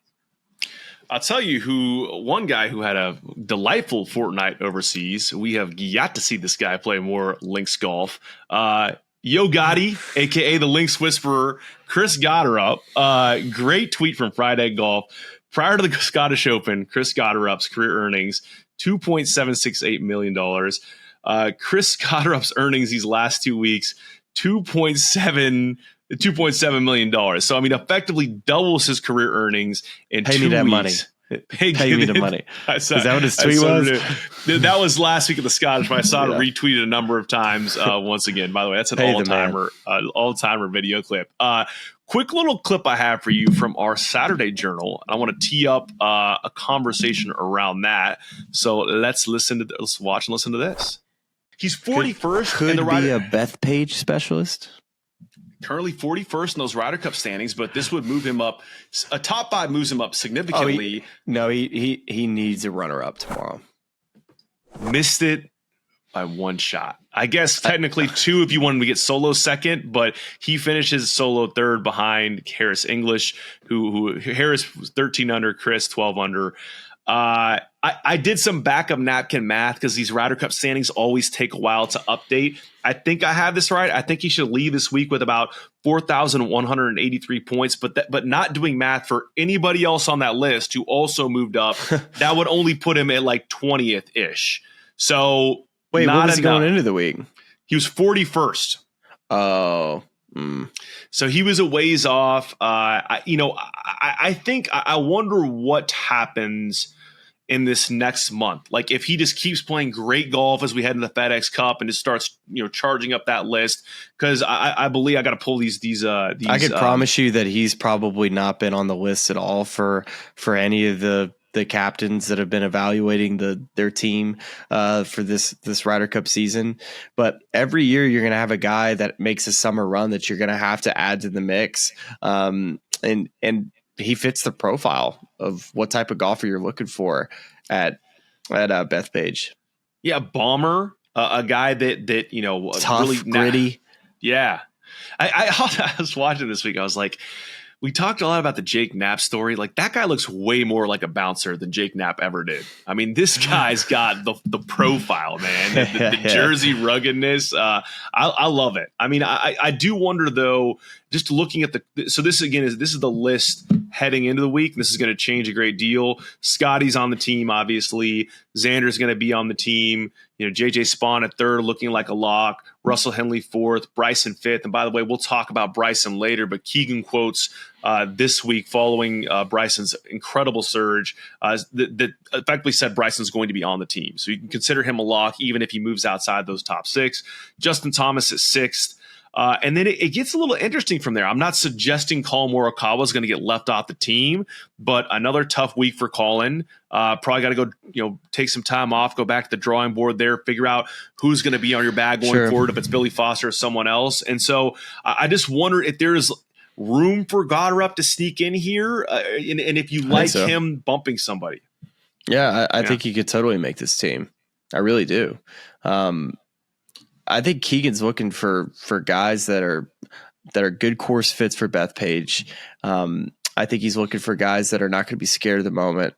I'll tell you one guy who had a delightful fortnight overseas. We have yet to see this guy play more links golf. Yo Gotti, a.k.a. the Links Whisperer, Chris Gotterup. Great tweet from Friday Golf. Prior to the Scottish Open, Chris Gotterup's career earnings, $2.768 million. Chris Gotterup's earnings these last 2 weeks, $2.7 million. So, I mean, effectively doubles his career earnings in 2 weeks. Pay me that money. Pay me the money. Is that what his tweet was? That was last week at the Scottish, but I saw it retweeted a number of times once again. By the way, that's an all-timer video clip. Quick little clip I have for you from our Saturday journal. I want to tee up a conversation around that. So let's watch and listen to this. He's 41st. Could be a Bethpage specialist. Currently 41st in those Ryder Cup standings, but this would move him up. A top 5 moves him up significantly. He needs a runner-up tomorrow. Missed it by 1 shot. I guess technically 2 if you wanted to get solo second, but he finishes solo third behind Harris English, who Harris was 13 under, Chris 12 under. I did some backup napkin math because these Ryder Cup standings always take a while to update. I think I have this right. I think he should leave this week with about 4,183 points, but not doing math for anybody else on that list who also moved up. That would only put him at like 20th-ish. So wait, not what was he enough. going into the week? He was 41st. Oh, So he was a ways off. I think I wonder what happens in this next month. Like if he just keeps playing great golf as we head into the FedEx Cup and just starts, charging up that list. Because I believe I got to pull these. I could promise you that he's probably not been on the list at all for any of the captains that have been evaluating their team for this Ryder Cup season. But every year you're going to have a guy that makes a summer run that you're going to have to add to the mix. And he fits the profile of what type of golfer you're looking for at Bethpage. Yeah, bomber, a guy that tough, really gritty. Yeah, I was watching this week. I was like, we talked a lot about the Jake Knapp story. Like that guy looks way more like a bouncer than Jake Knapp ever did. I mean, this guy's got the profile, man, the Jersey ruggedness. I love it. I mean, I do wonder though, just looking at so this again is the list heading into the week. This is going to change a great deal. Scottie's on the team, obviously. Xander's going to be on the team. JJ Spawn at third, looking like a lock. Russell Henley fourth, Bryson fifth. And by the way, we'll talk about Bryson later, but Keegan quotes this week following Bryson's incredible surge that effectively said Bryson's going to be on the team. So you can consider him a lock even if he moves outside those top six. Justin Thomas at sixth. And then it gets a little interesting from there. I'm not suggesting Colin Morikawa is going to get left off the team, but another tough week for Colin. Probably got to go, take some time off, go back to the drawing board there, figure out who's going to be on your bag going forward, if it's Billy Foster or someone else. And so I just wonder if there's room for Goddard to sneak in here, and if you like him bumping somebody. Yeah, I think he could totally make this team. I really do. I think Keegan's looking for guys that are good course fits for Bethpage. I think he's looking for guys that are not going to be scared of the moment.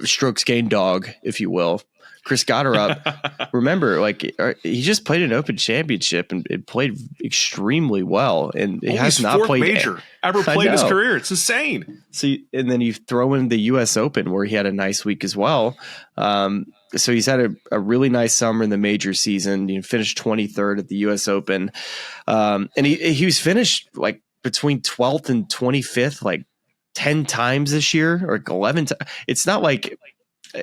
Strokes gained dog, if you will. Chris Goddard, remember, he just played an Open Championship and it played extremely well, and he has not played major ever played in his career. It's insane. So, and then you throw in the U.S. Open where he had a nice week as well. So he's had a really nice summer in the major season. He finished 23rd at the U.S. Open, and he was finished between 12th and 25th 10 times this year, or 11 times. It's not like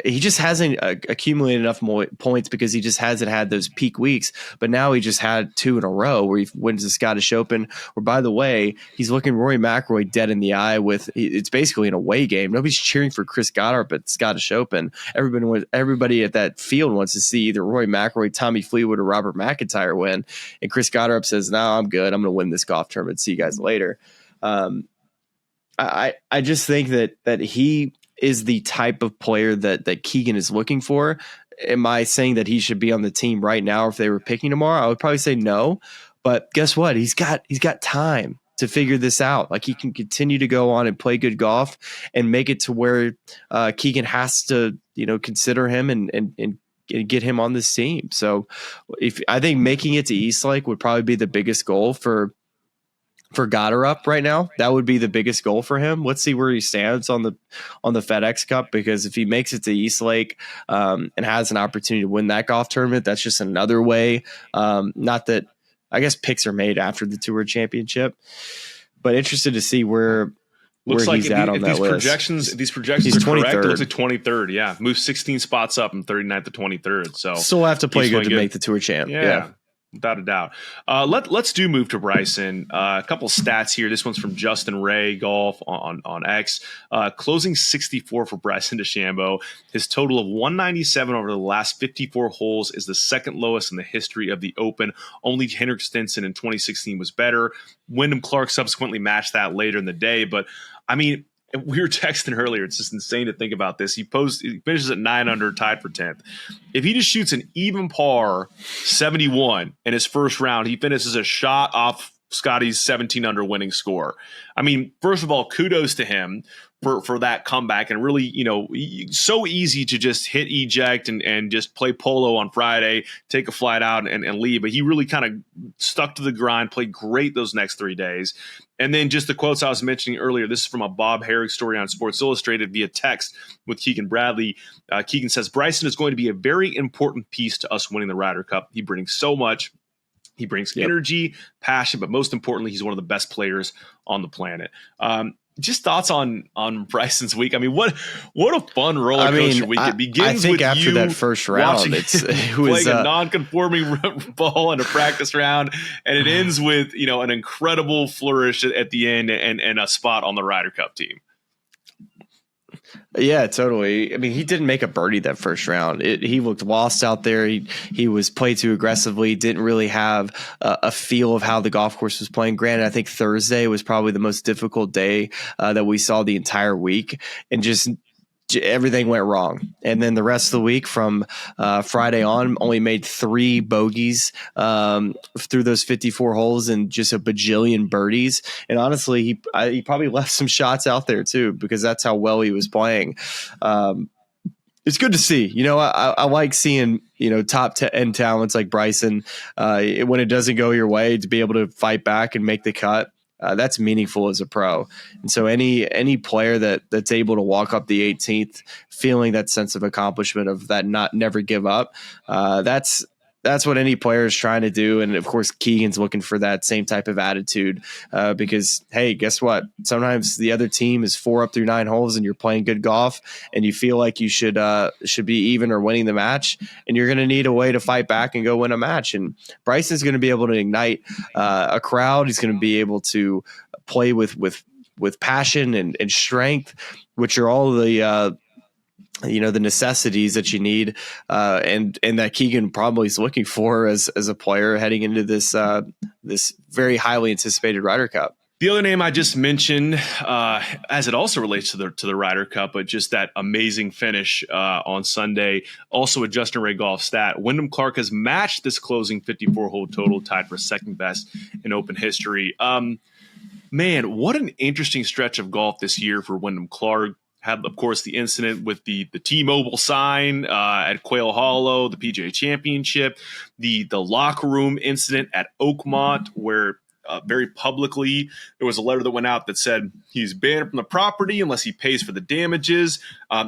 he just hasn't accumulated enough points because he just hasn't had those peak weeks. But now he just had two in a row where he wins the Scottish Open. Where, by the way, he's looking Rory McIlroy dead in the eye with it's basically an away game. Nobody's cheering for Chris Goddard at Scottish Open. Everybody at that field wants to see either Rory McIlroy, Tommy Fleetwood, or Robert McIntyre win. And Chris Goddard says, "No, I'm good. I'm going to win this golf tournament. See you guys later." I just think that he is the type of player that Keegan is looking for. Am I saying that he should be on the team right now if they were picking tomorrow? I would probably say no. But guess what? He's got time to figure this out. He can continue to go on and play good golf and make it to where Keegan has to, consider him and get him on this team. So I think making it to Eastlake would probably be the biggest goal for Goddard right now. That would be the biggest goal for him. Let's see where he stands on the FedEx Cup, because if he makes it to Eastlake and has an opportunity to win that golf tournament, that's just another way. Not that, I guess picks are made after the Tour Championship, but interested to see where he's at on that list. If these projections are correct, it looks like 23rd. Yeah, move 16 spots up from 39th to 23rd. So still have to play good to make the Tour champ. Yeah. Without a doubt. Let's move to Bryson. A couple stats here. This one's from Justin Ray Golf on X. Closing 64 for Bryson DeChambeau. His total of 197 over the last 54 holes is the second lowest in the history of the Open. Only Henrik Stenson in 2016 was better. Wyndham Clark subsequently matched that later in the day. But, I mean, we were texting earlier. It's just insane to think about this. He finishes at 9 under, tied for 10th. If he just shoots an even par 71 in his first round, he finishes a shot off Scottie's 17 under winning score. I mean, first of all, kudos to him for that comeback, and really, so easy to just hit eject and just play polo on Friday, take a flight out and leave. But he really kind of stuck to the grind, played great those next 3 days. And then just the quotes I was mentioning earlier, this is from a Bob Herrick story on Sports Illustrated via text with Keegan Bradley. Keegan says, Bryson is going to be a very important piece to us winning the Ryder Cup. He brings so much. He brings energy, passion, but most importantly, he's one of the best players on the planet. Just thoughts on Bryson's week. I mean, what a fun roller coaster week. It begins I think with after that first round, it was playing a non-conforming ball in a practice round, and it ends with an incredible flourish at the end and a spot on the Ryder Cup team. Yeah, totally. I mean, he didn't make a birdie that first round. He looked lost out there. He was played too aggressively, didn't really have a feel of how the golf course was playing. Granted, I think Thursday was probably the most difficult day that we saw the entire week, and just everything went wrong. And then the rest of the week from Friday on, only made 3 bogeys through those 54 holes and just a bajillion birdies. And honestly, he probably left some shots out there too, because that's how well he was playing. It's good to see. I like seeing, top 10 talents like Bryson, when it doesn't go your way, to be able to fight back and make the cut. That's meaningful as a pro. And so any player that's able to walk up the 18th feeling that sense of accomplishment, of that never give up, that's what any player is trying to do. And of course, Keegan's looking for that same type of attitude, because, hey, guess what? Sometimes the other team is 4 up through 9 holes and you're playing good golf and you feel like you should be even or winning the match, and you're going to need a way to fight back and go win a match. And Bryson's going to be able to ignite a crowd. He's going to be able to play with passion and strength, which are all the necessities that you need, and that Keegan probably is looking for as a player heading into this very highly anticipated Ryder Cup. The other name I just mentioned, as it also relates to the Ryder Cup, but just that amazing finish on Sunday, also a Justin Ray golf stat. Wyndham Clark has matched this closing 54-hole total, tied for second best in Open history. Man, what an interesting stretch of golf this year for Wyndham Clark. Had, of course, the incident with the T-Mobile sign at Quail Hollow, the PGA Championship, the locker room incident at Oakmont, where very publicly there was a letter that went out that said he's banned from the property unless he pays for the damages,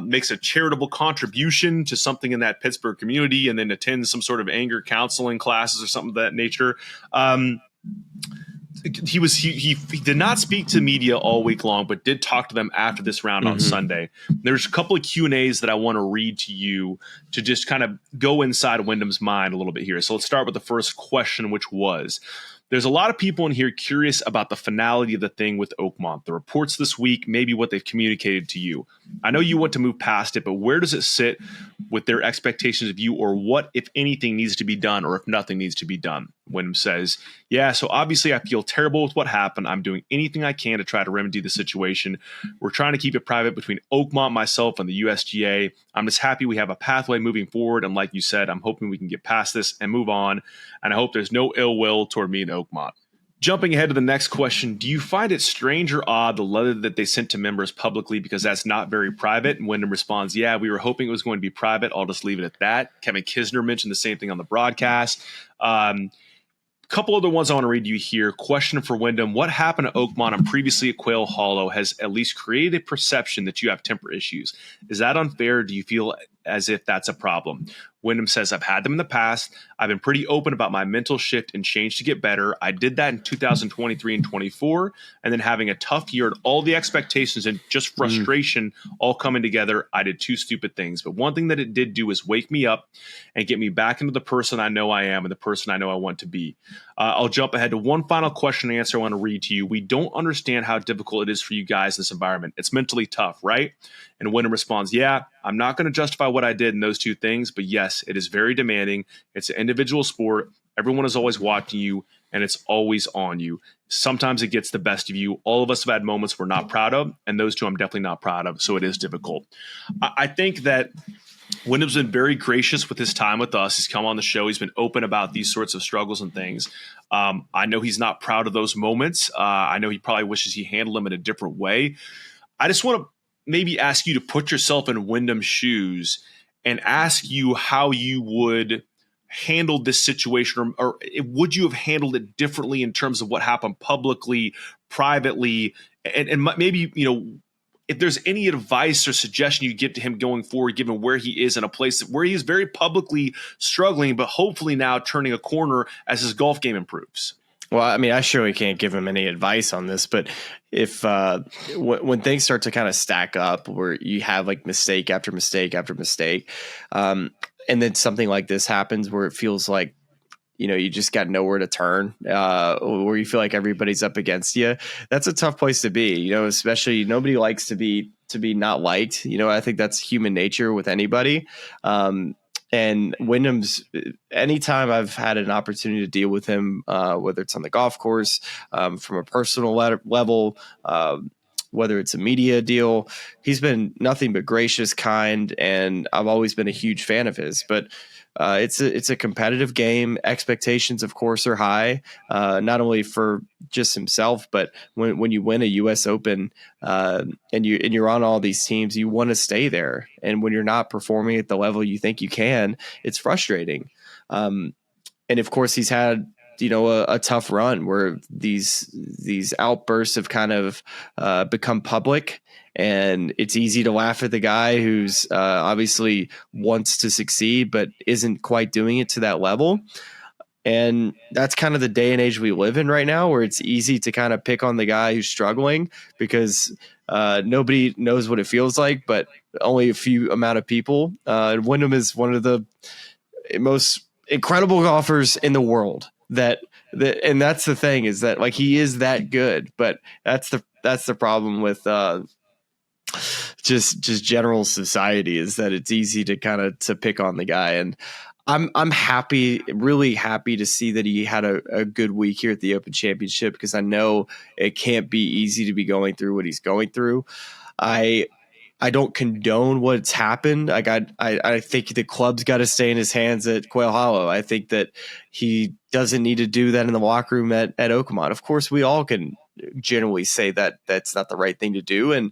makes a charitable contribution to something in that Pittsburgh community, and then attends some sort of anger counseling classes or something of that nature. He did not speak to media all week long, but did talk to them after this round on Sunday. There's a couple of Q&As that I want to read to you to just kind of go inside Wyndham's mind a little bit here. So let's start with the first question, which was, there's a lot of people in here curious about the finality of the thing with Oakmont, the reports this week, maybe what they've communicated to you. I know you want to move past it, but where does it sit with their expectations of you, or what, if anything, needs to be done, or if nothing needs to be done? Wyndham says, yeah, so obviously I feel terrible with what happened. I'm doing anything I can to try to remedy the situation. We're trying to keep it private between Oakmont, myself, and the USGA. I'm just happy we have a pathway moving forward. And like you said, I'm hoping we can get past this and move on. And I hope there's no ill will toward me and Oakmont. Jumping ahead to the next question, do you find it strange or odd the letter that they sent to members publicly, because that's not very private? And Wyndham responds, yeah, we were hoping it was going to be private. I'll just leave it at that. Kevin Kisner mentioned the same thing on the broadcast. Couple other ones I want to read you here. Question for Wyndham: what happened to Oakmont and previously at Quail Hollow has at least created a perception that you have temper issues. Is that unfair? Do you feel as if that's a problem? Wyndham says, I've had them in the past. I've been pretty open about my mental shift and change to get better. I did that in 2023 and 24, and then having a tough year and all the expectations and just frustration all coming together, I did 2 stupid things. But one thing that it did do is wake me up and get me back into the person I know I am and the person I know I want to be. I'll jump ahead to one final question and answer I want to read to you. We don't understand how difficult it is for you guys in this environment. It's mentally tough, right? And Wyndham responds, yeah, I'm not going to justify what I did in those 2 things, but yes, it is very demanding. It's an individual sport. Everyone is always watching you, and it's always on you. Sometimes it gets the best of you. All of us have had moments we're not proud of, and those 2 I'm definitely not proud of, so it is difficult. I think that Wyndham's been very gracious with his time with us. He's come on the show. He's been open about these sorts of struggles and things. I know he's not proud of those moments. I know he probably wishes he handled them in a different way. I just want to maybe ask you to put yourself in Wyndham's shoes and ask you how you would handle this situation, or would you have handled it differently in terms of what happened publicly, privately, and maybe, if there's any advice or suggestion you give to him going forward, given where he is in a place where he is very publicly struggling, but hopefully now turning a corner as his golf game improves. Well, I mean, I surely can't give him any advice on this, but if when things start to kind of stack up, where you have like mistake after mistake after mistake, and then something like this happens where it feels like, you just got nowhere to turn, where you feel like everybody's up against you, that's a tough place to be, especially nobody likes to be not liked. I think that's human nature with anybody. And Wyndham's, anytime I've had an opportunity to deal with him, whether it's on the golf course, from a personal level, whether it's a media deal, he's been nothing but gracious, kind, and I've always been a huge fan of his. But it's a competitive game. Expectations, of course, are high, not only for just himself, but when you win a U.S. Open and you're on all these teams, you want to stay there. And when you're not performing at the level you think you can, it's frustrating. And of course, he's had a tough run where these outbursts have kind of become public. And it's easy to laugh at the guy who's obviously wants to succeed, but isn't quite doing it to that level. And that's kind of the day and age we live in right now, where it's easy to kind of pick on the guy who's struggling because nobody knows what it feels like, but only a few amount of people. And Wyndham is one of the most incredible golfers in the world. And that's the thing, is that like he is that good, but that's the problem with just general society, is that it's easy to kind of to pick on the guy. And I'm happy, really happy to see that he had a good week here at the Open Championship, because I know it can't be easy to be going through what he's going through. I don't condone what's happened. Like I think the club's got to stay in his hands at Quail Hollow. I think that he doesn't need to do that in the locker room at Oakmont. Of course, we all can generally say that that's not the right thing to do. And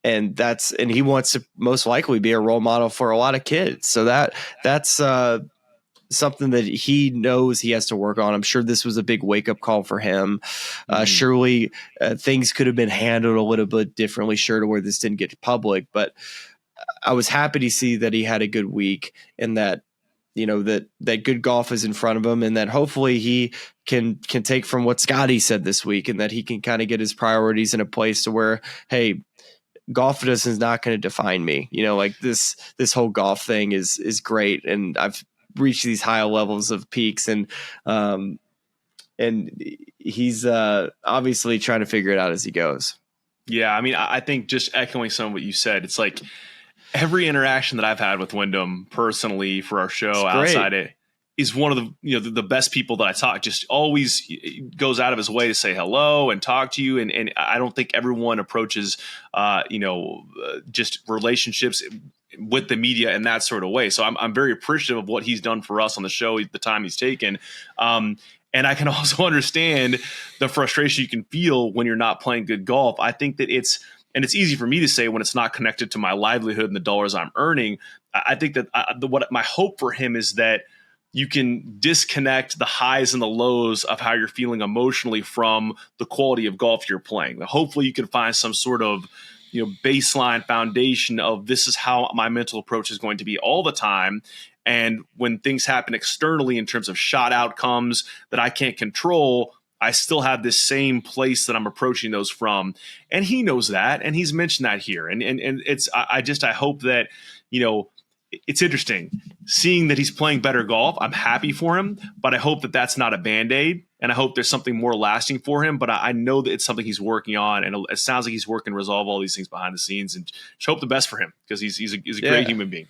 he wants to most likely be a role model for a lot of kids. So that's something that he knows he has to work on. I'm sure this was a big wake up call for him. Surely things could have been handled a little bit differently, sure, to where this didn't get public, but I was happy to see that he had a good week, and that, that good golf is in front of him, and that hopefully he can take from what Scottie said this week, and that he can kind of get his priorities in a place to where, hey, golf is not going to define me. Like this whole golf thing is great, and I've reached these high levels of peaks, and he's obviously trying to figure it out as he goes. Yeah, I mean, I think just echoing some of what you said, it's like every interaction that I've had with Wyndham personally for our show outside it is one of the the best people that I talk. Just always goes out of his way to say hello and talk to you, and I don't think everyone approaches just relationships with the media in that sort of way. So I'm very appreciative of what he's done for us on the show, the time he's taken. And I can also understand the frustration you can feel when you're not playing good golf. I think that it's easy for me to say when it's not connected to my livelihood and the dollars I'm earning. I think that what my hope for him is that you can disconnect the highs and the lows of how you're feeling emotionally from the quality of golf you're playing. Hopefully you can find some sort of baseline foundation of this is how my mental approach is going to be all the time. And when things happen externally in terms of shot outcomes that I can't control, I still have this same place that I'm approaching those from. And he knows that, and he's mentioned that here. And I hope that, it's interesting seeing that he's playing better golf. I'm happy for him, but I hope that that's not a Band-Aid, and I hope there's something more lasting for him. But I know that it's something he's working on, and it sounds like he's working to resolve all these things behind the scenes, and just hope the best for him, because he's a great human being.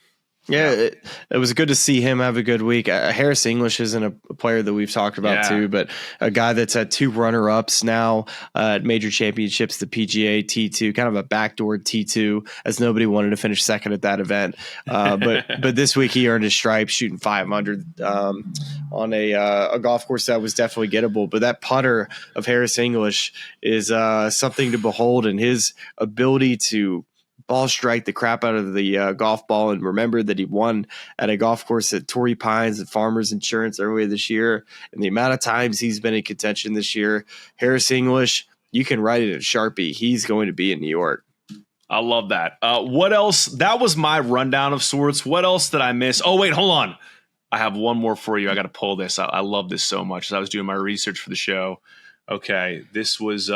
Yeah, it was good to see him have a good week. Harris English isn't a player that we've talked about too, but a guy that's had 2 runner-ups now at major championships, the PGA T2, kind of a backdoor T2, as nobody wanted to finish second at that event. But this week he earned his stripes, shooting 500 on a golf course that was definitely gettable. But that putter of Harris English is something to behold, and his ability to ball strike the crap out of the golf ball. And remember that he won at a golf course at Torrey Pines and Farmers Insurance earlier this year. And the amount of times he's been in contention this year, Harris English, you can write it in Sharpie. He's going to be in New York. I love that. What else? That was my rundown of sorts. What else did I miss? Oh, wait, hold on. I have one more for you. I got to pull this. I love this so much as I was doing my research for the show. Okay, this was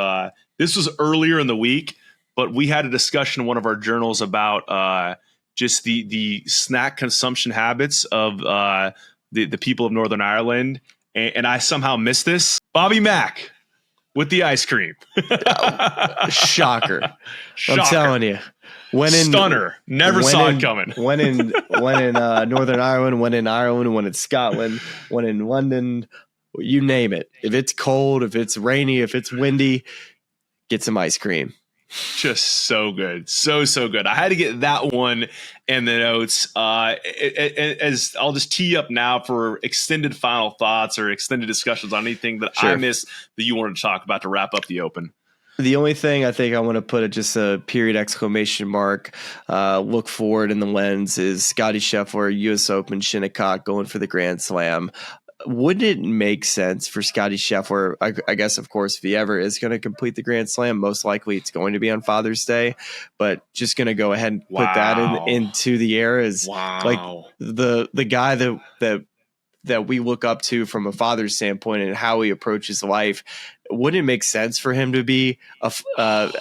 earlier in the week, but we had a discussion in one of our journals about just the snack consumption habits of the people of Northern Ireland, and I somehow missed this. Bobby Mack with the ice cream. Shocker. I'm telling you. Stunner. Never saw it coming. When in Northern Ireland, when in Ireland, when in Scotland, when in London, you name it. If it's cold, if it's rainy, if it's windy, get some ice cream. Just so good. So good. I had to get that one in the notes. As I'll just tee up now for extended final thoughts or extended discussions on anything that I missed that you wanted to talk about to wrap up the Open. The only thing I think I want to put at just a period exclamation mark, look forward in the lens is Scottie Scheffler, U.S. Open, Shinnecock, going for the Grand Slam. Wouldn't it make sense for Scottie Scheffler? I guess, of course, if he ever is going to complete the Grand Slam, most likely it's going to be on Father's Day. But just going to go ahead and put that into the air as like the guy that we look up to from a father's standpoint and how he approaches life. Wouldn't it make sense for him to be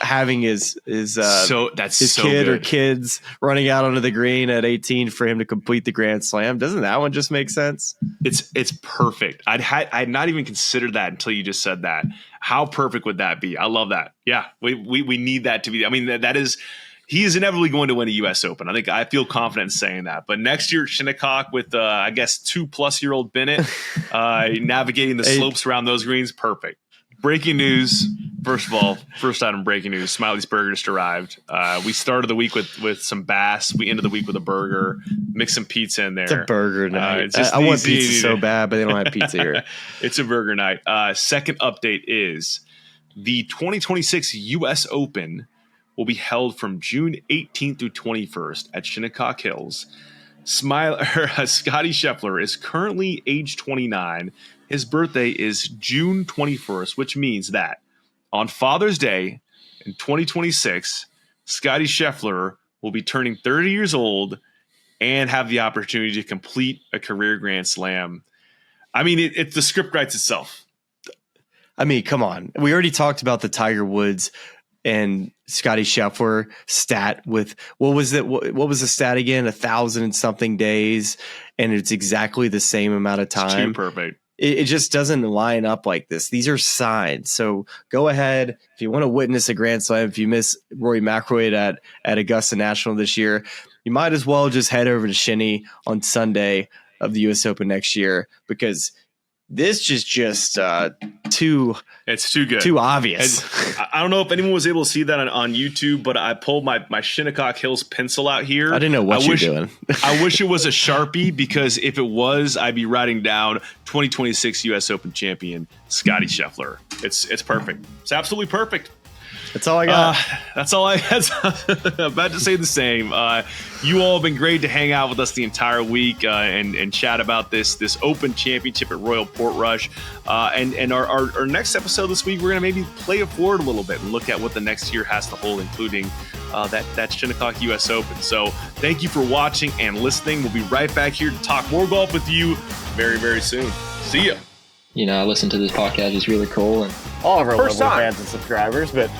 having his kid good. Or kids running out onto the green at 18 for him to complete the Grand Slam? Doesn't that one just make sense? It's perfect. I'd not even considered that until you just said that. How perfect would that be? I love that. Yeah, we need that to be. I mean, that is. He is inevitably going to win a U.S. Open. I feel confident in saying that. But next year, Shinnecock with, 2+-year-old Bennett navigating the slopes around those greens, perfect. Breaking news. First of all, first item breaking news, Smiley's Burger just arrived. We started the week with some bass. We ended the week with a burger. Mix some pizza in there. It's a burger night. I want pizza so bad, but they don't have pizza here. It's a burger night. Second update is the 2026 U.S. Open will be held from June 18th through 21st at Shinnecock Hills. Scottie Scheffler is currently age 29. His birthday is June 21st, which means that on Father's Day in 2026, Scottie Scheffler will be turning 30 years old and have the opportunity to complete a career Grand Slam. I mean, it's the script writes itself. I mean, come on. We already talked about the Tiger Woods and Scottie Scheffler stat with what was the stat again? 1,000 and something days, and it's exactly the same amount of time. It's too perfect. It just doesn't line up like this. These are signs. So go ahead if you want to witness a Grand Slam. If you miss Rory McIlroy at Augusta National this year, you might as well just head over to Shinny on Sunday of the U.S. Open next year, because this is just it's too good, too obvious. I don't know if anyone was able to see that on YouTube, but I pulled my Shinnecock Hills pencil out here. I didn't know what you're doing. I wish it was a Sharpie, because if it was, I'd be writing down 2026 U.S. Open champion Scottie Scheffler. It's perfect. It's absolutely perfect. That's all I got. That's all I had. About to say the same. You all have been great to hang out with us the entire week and chat about this Open Championship at Royal Portrush. And our next episode this week, we're going to maybe play it forward a little bit and look at what the next year has to hold, including that Shinnecock U.S. Open. So thank you for watching and listening. We'll be right back here to talk more golf with you very, very soon. See ya. I listen to this podcast. It's really cool. And all of our local fans and subscribers, but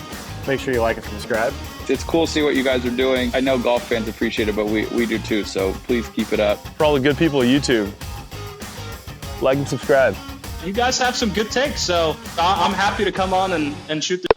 make sure you like and subscribe. It's cool to see what you guys are doing. I know golf fans appreciate it, but we do too. So please keep it up. For all the good people of YouTube, like and subscribe. You guys have some good takes, so I'm happy to come on and shoot the